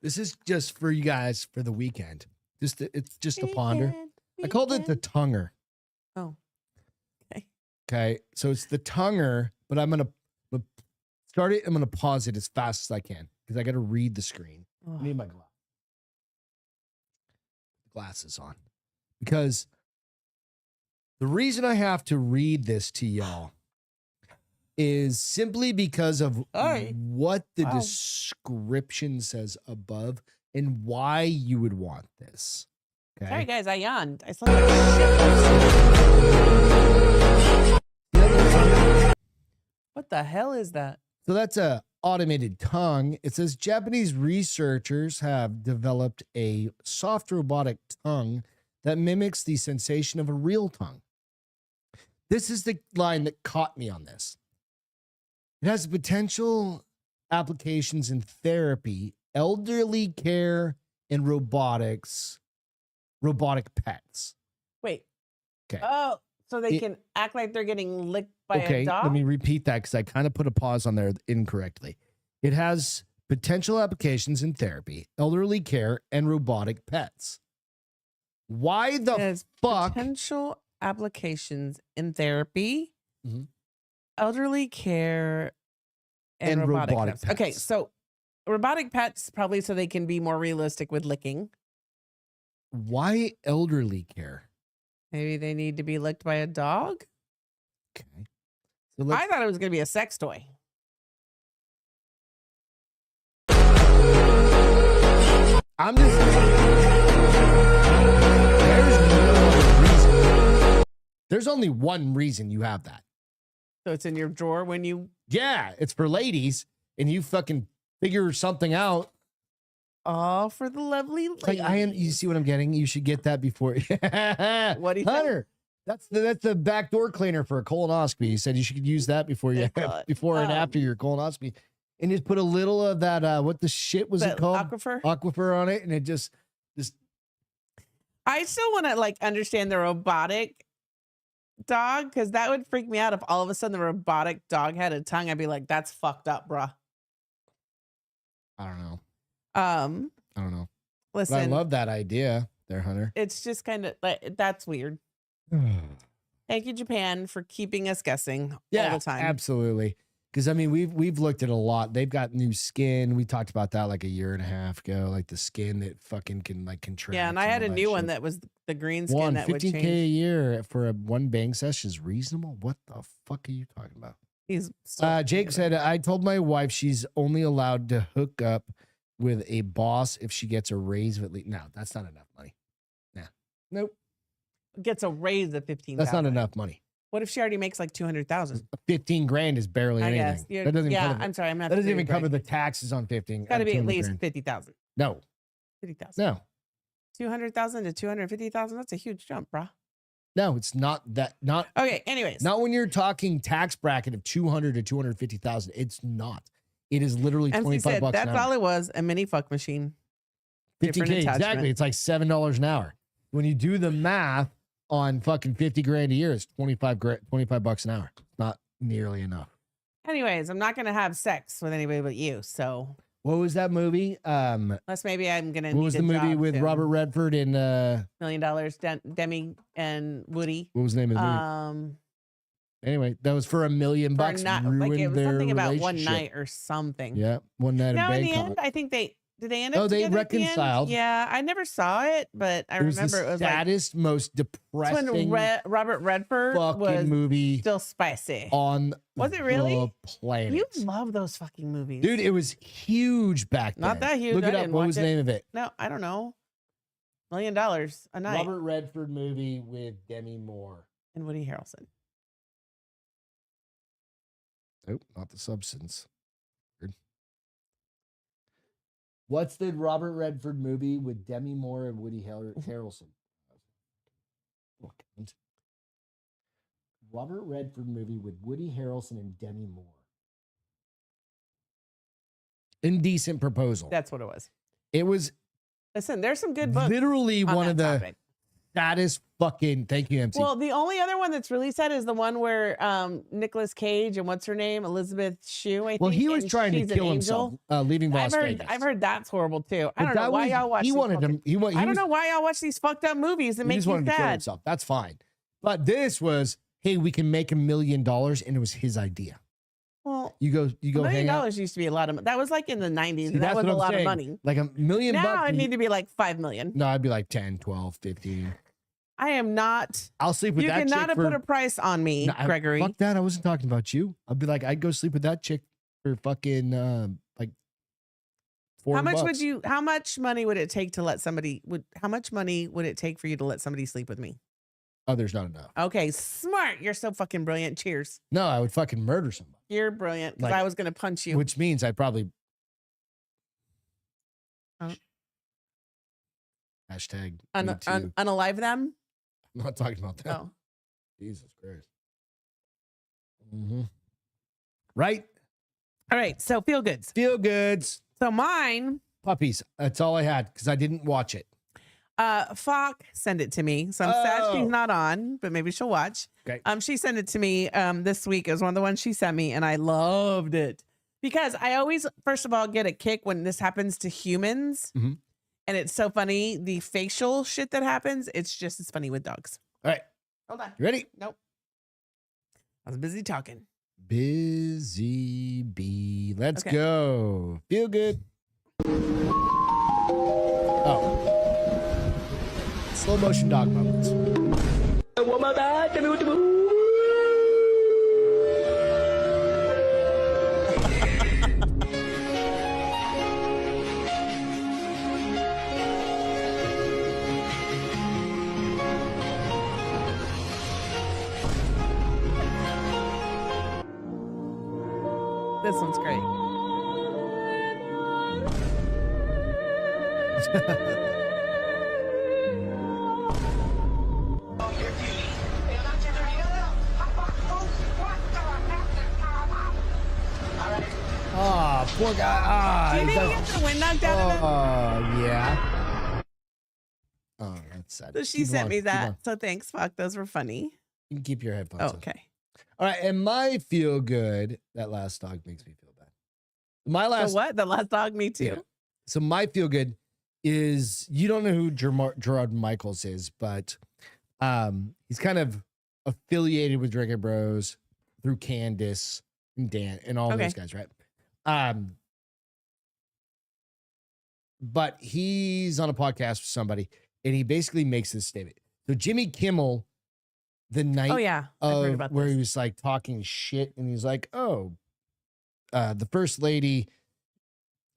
this is just for you guys for the weekend. It's just a ponder. I called it the tonger. Oh. Okay. Okay, so it's the tonger, but I'm gonna start it. I'm gonna pause it as fast as I can because I got to read the screen. I need my glasses on because the reason I have to read this to y'all is simply because of Alright. what the Wow. description says above and why you would want this. Okay. Sorry, guys. I yawned. I slept like shit. What the hell is that? So that's a automated tongue. It says Japanese researchers have developed a soft robotic tongue that mimics the sensation of a real tongue. This is the line that caught me on this. It has potential applications in therapy, elderly care, and robotic pets. Wait. 'Kay. Oh, so they It- can act like they're getting licked by Okay, a dog? let me repeat that because I kind of put a pause on there incorrectly. It has potential applications in therapy, elderly care, and robotic pets. Why the It has fuck? potential applications in therapy, Mhm. elderly care, and, And robotic, robotic pets. Okay, pets. so robotic pets probably so they can be more realistic with licking. Why elderly care? Maybe they need to be licked by a dog. Okay. So let's, I thought it was going to be a sex toy. I'm just. There's no other reason. There's only one reason you have that. So it's in your drawer when you. Yeah, it's for ladies, and you fucking figure something out. Oh, for the lovely lady. Like you see what I'm getting? You should get that before. What do you Hunter? That's the backdoor cleaner for a colonoscopy. He said you should use that before you before and after your colonoscopy, and just put a little of that. What the shit was it called? Aquifer on it, and it just. I still want to like understand the robotic dog, because that would freak me out if all of a sudden the robotic dog had a tongue. I'd be like, that's fucked up, bruh. I don't know. I don't know. Listen, but I love that idea there, Hunter. It's just kind of like, that's weird. Thank you, Japan, for keeping us guessing all the time. Absolutely. Because I mean, we've looked at a lot. They've got new skin. We talked about that like a year and a half ago. Like the skin that fucking can like contract. Yeah, and I had a new one that was the green skin that would change. $15K a year for a one bang session is reasonable. What the fuck are you talking about? He's Jake said, I told my wife she's only allowed to hook up with a boss if she gets a raise of at least. No, that's not enough money. Nah. Nope. Gets a raise of 15,000. That's not enough money. What if she already makes like 200,000? 15 grand is barely anything. That doesn't cover I'm sorry, I'm not. That doesn't even cover the taxes on 15. It's got to be at least 50,000. No. 50,000. No. 200,000 to 250,000. That's a huge jump, bro. No, it's not that. Not okay. Anyways, not when you're talking tax bracket of 200 to 250,000. It's not. It is literally $25 bucks. That's all it was. A mini fuck machine. 15K exactly. It's like $7 an hour. When you do the math on fucking 50 grand a year, it's 25 bucks an hour. Not nearly enough. Anyways, I'm not gonna have sex with anybody but you. So what was that movie? Unless maybe I'm gonna. What was the movie with Robert Redford and $1 Million, Demi and Woody? What was the name of the movie? Anyway, that was for $1 million bucks. Like it was something about one night or something. Yeah, one night. Now in the end, I think did they end up? Oh, they reconciled. The yeah, I never saw it, but I remember it was the saddest, like, most depressing. When Robert Redford was movie still spicy on. Was it really? The planet. You love those fucking movies, dude. It was huge back then. Not that huge. Look it up. What was the name of it? No, I don't know. $1 million a night. Robert Redford movie with Demi Moore and Woody Harrelson. Nope, not The Substance. What's the Robert Redford movie with Demi Moore and Woody Harrelson? Robert Redford movie with Woody Harrelson and Demi Moore. Indecent Proposal. That's what it was. It was. Listen, there's some good books. Literally one of the saddest fucking. Thank you, MC. Well, the only other one that's really sad is the one where Nicolas Cage and what's her name, Elizabeth Shue. I think. Well, he was trying to kill himself, leaving Las Vegas. I've heard that's horrible too. I don't know why y'all watch. I don't know why y'all watch these fucked up movies that make you sad. He just wanted to kill himself. That's fine, but this was, hey, we can make $1 million, and it was his idea. Well, you go. $1 million used to be a lot of. That was like in the 90s. See, that was a lot of money. Like $1 million. Now I need to be like 5 million. No, I'd be like 10, 12, 15. I am not. I'll sleep with that chick. You cannot put a price on me, Gregory. Fuck that. I wasn't talking about you. I'd be like, I'd go sleep with that chick for fucking like $4. How much money would it take to let somebody? How much money would it take for you to let somebody sleep with me? Oh, there's not enough. Okay, smart. You're so fucking brilliant. Cheers. No, I would fucking murder somebody. You're brilliant because I was gonna punch you. Which means I'd probably. Hashtag unalive them. I'm not talking about that. Oh. Jesus Christ. Mm-hmm. Right? All right. So feel goods. Feel goods. So mine. Puppies. That's all I had because I didn't watch it. Falk sent it to me. So I'm sad she's not on, but maybe she'll watch. Okay. She sent it to me this week. It was one of the ones she sent me, and I loved it. Because I always, first of all, get a kick when this happens to humans. Mm-hmm. And it's so funny, the facial shit that happens, it's just as funny with dogs. All right. Hold on. You ready? Nope. I was busy talking. Busy bee. Let's go. Feel good. Oh. Slow motion dog moments. This one's great. Oh, poor guy. Do you think he does- gets the wind knocked out of him? yeah. Oh, that's sad. So she Keep sent on, me keep that. on. So thanks, fuck. Those were funny. You can keep your headphones Oh, on. okay. All right, and my feel good. That last dog makes me feel bad. My last So what? The last dog, me too. Yeah. So my feel good is, you don't know who Gerard Michaels is, but he's kind of affiliated with Drinking Bros through Candace and Dan and all Okay. those guys, right? But he's on a podcast with somebody, and he basically makes this statement. So Jimmy Kimmel, the night Oh yeah, I've heard of about where this. he was like talking shit, and he's like, "Oh, the first lady,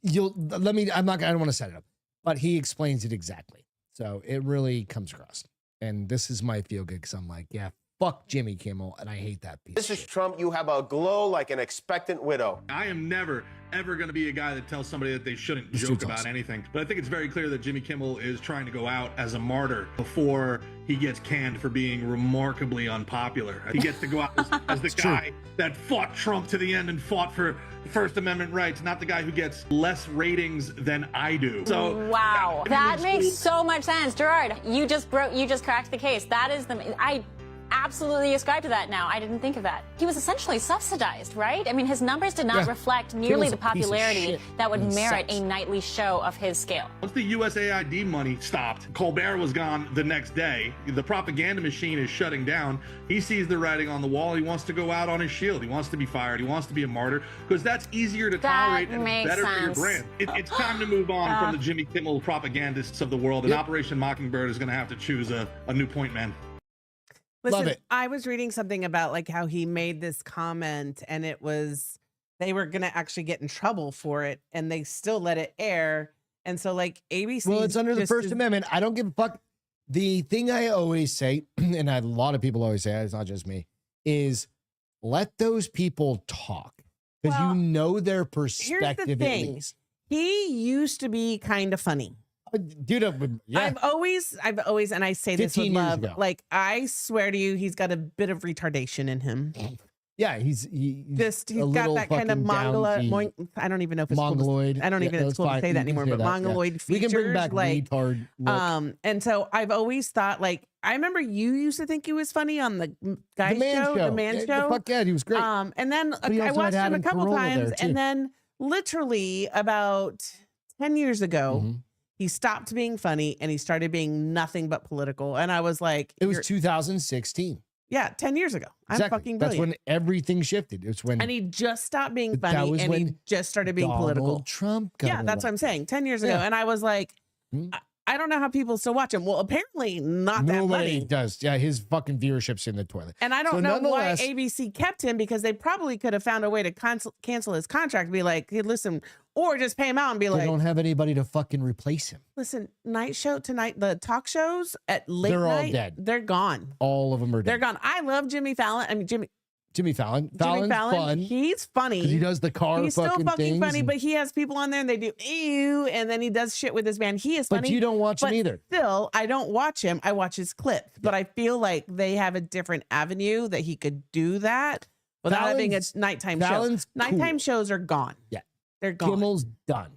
I don't want to set it up, but he explains it exactly, so it really comes across. And this is my feel good, because I'm like, yeah, fuck Jimmy Kimmel, and I hate that piece. Mrs. Trump, you have a glow like an expectant widow. I am never, ever going to be a guy that tells somebody that they shouldn't This joke dude's about awesome. anything. But I think it's very clear that Jimmy Kimmel is trying to go out as a martyr before he gets canned for being remarkably unpopular. He gets to go out as the It's true. guy that fought Trump to the end and fought for First Amendment rights, not the guy who gets less ratings than I do. So Wow, that everyone's makes cool. so much sense, Gerard. You just cracked the case. That is I absolutely ascribe to that now. I didn't think of that. He was essentially subsidized, right? I mean, his numbers did not Yeah. reflect nearly Kimmel's the a piece of popularity shit that would and merit sucks. a nightly show of his scale. Once the USAID money stopped, Colbert was gone the next day. The propaganda machine is shutting down. He sees the writing on the wall. He wants to go out on his shield. He wants to be fired. He wants to be a martyr because that's easier to That tolerate and makes better for your sense. brand. It's time to move on from the Jimmy Kimmel propagandists of the world. And Yep. Operation Mockingbird is going to have to choose a new point man. Listen, Love it. I was reading something about like how he made this comment and it was they were gonna actually get in trouble for it and they still let it air. And so like ABC. Well, it's under the just First is- Amendment. I don't give a fuck. The thing I always say, and a lot of people always say, it's not just me, is let those people talk, because Well, you know their Here's the perspective at thing. least. He used to be kind of funny. Dude, yeah. I've always, and I say this with 15 years love, ago. like I swear to you, he's got a bit of retardation in him. Yeah, he's Just a he's got little that kind of fucking Mongoloid. downsy I don't even know if it's mongoloid. I don't even Yeah, know if that's it's cool to fine. say You that can anymore. say But that, yeah. mongoloid We features, can bring back like retard look. and so I've always thought like I remember you used to think he was funny on the guy the man show, show. the man Yeah, show. Fuck yeah, he was great. And then he I also watched had him a Adam couple Carolla times, there, too. and then literally about 10 years ago, Mhm. he stopped being funny and he started being nothing but political. And I was like, It was "You're- 2016. yeah, 10 years ago. I'm Exactly. fucking That's brilliant. when everything shifted. It's when And he just stopped being That funny was and he when just started being Donald political. Trump got Yeah, that's what I'm elected. saying. 10 years ago. Yeah. And I was like, Hmm. I don't know how people still watch him. Well, apparently not that Nobody funny. does. Yeah, his fucking viewership's in the toilet. And I don't So know why nonetheless- ABC kept him because they probably could have found a way to cancel his contract, be like, hey, listen, or just pay him out and be They like, don't have anybody to fucking replace him. listen, night show tonight, the talk shows at late They're all night, dead. they're gone. All of them are They're dead. gone. I love Jimmy Fallon. I mean, Jimmy Fallon. Jimmy Fallon's Fallon. fun He's funny. because he does the car He's still fucking fucking things. funny, and- but he has people on there and they do ew, and then he does shit with his band. He is but funny. you don't watch him but either. Still, I don't watch him. I watch his clips, but I feel like they have a different avenue that he could do that without having a Fallon's- nighttime show. Fallon's Nighttime cool. shows are gone. Yeah. They're gone. Kimmel's done.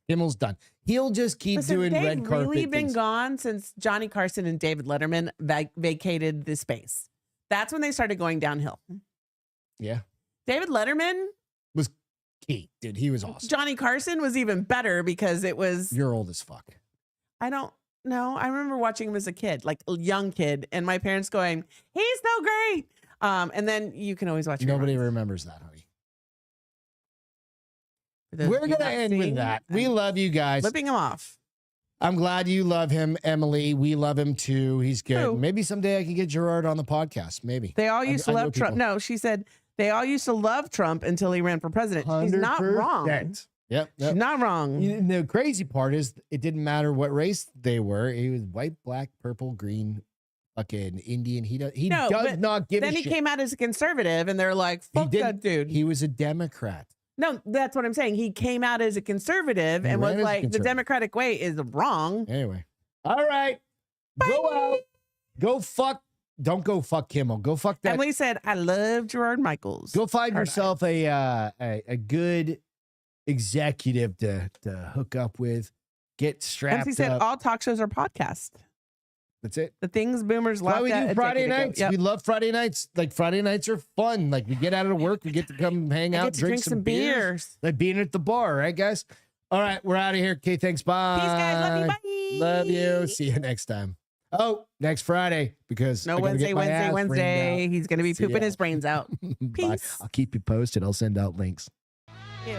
Kimmel's done. He'll just keep Listen, doing they've red carpet really been things. gone since Johnny Carson and David Letterman vacated the space. That's when they started going downhill. Yeah, David Letterman, key, dude. He was awesome. Johnny Carson was even better because it was You're old as fuck. I don't know. I remember watching him as a kid, like a young kid, and my parents going, "He's so great." And then you can always watch. Nobody reruns. remembers that, honey. For those We're of you gonna not end with seeing, that. We I'm love you guys. flipping him off. I'm glad you love him, Emily. We love him too. He's good. Who? Maybe someday I can get Gerard on the podcast. Maybe. They all I- used to I know love Trump. people. No, she said they all used to love Trump until he ran for president. She's not wrong. 100%. Yep. She's yep. not wrong. You know, the crazy part is it didn't matter what race they were. He was white, black, purple, green, fucking Indian. He does No, does but not give then a he shit. came out as a conservative, and they're like, "Fuck didn't- that dude." He was a Democrat. No, that's what I'm saying. He came out as a conservative and was ran as a like, the conservative. Democratic way is wrong. Anyway. All right. Go out. Go fuck. Don't go fuck Kimmel. Go fuck that. Emily said, I love Gerard Michaels. Go find yourself a good executive to hook up with. Get strapped Emily said, up. all talk shows are podcasts. That's it. The things boomers Why laughed we at do a Friday decade ago. nights? Yep. We love Friday nights. Like Friday nights are fun. Like we get out of work, we get to come hang I out, get to drink some beers. Like being at the bar, right, guys? All right, we're out of here. Okay, thanks. Bye. Peace, guys. Love you. Bye. Love you. See you next time. Oh, next Friday because No, I gotta get my ass ringed Wednesday. out. He's going to be See pooping ya. his brains out. Bye. Peace. I'll keep you posted. I'll send out links. Ew.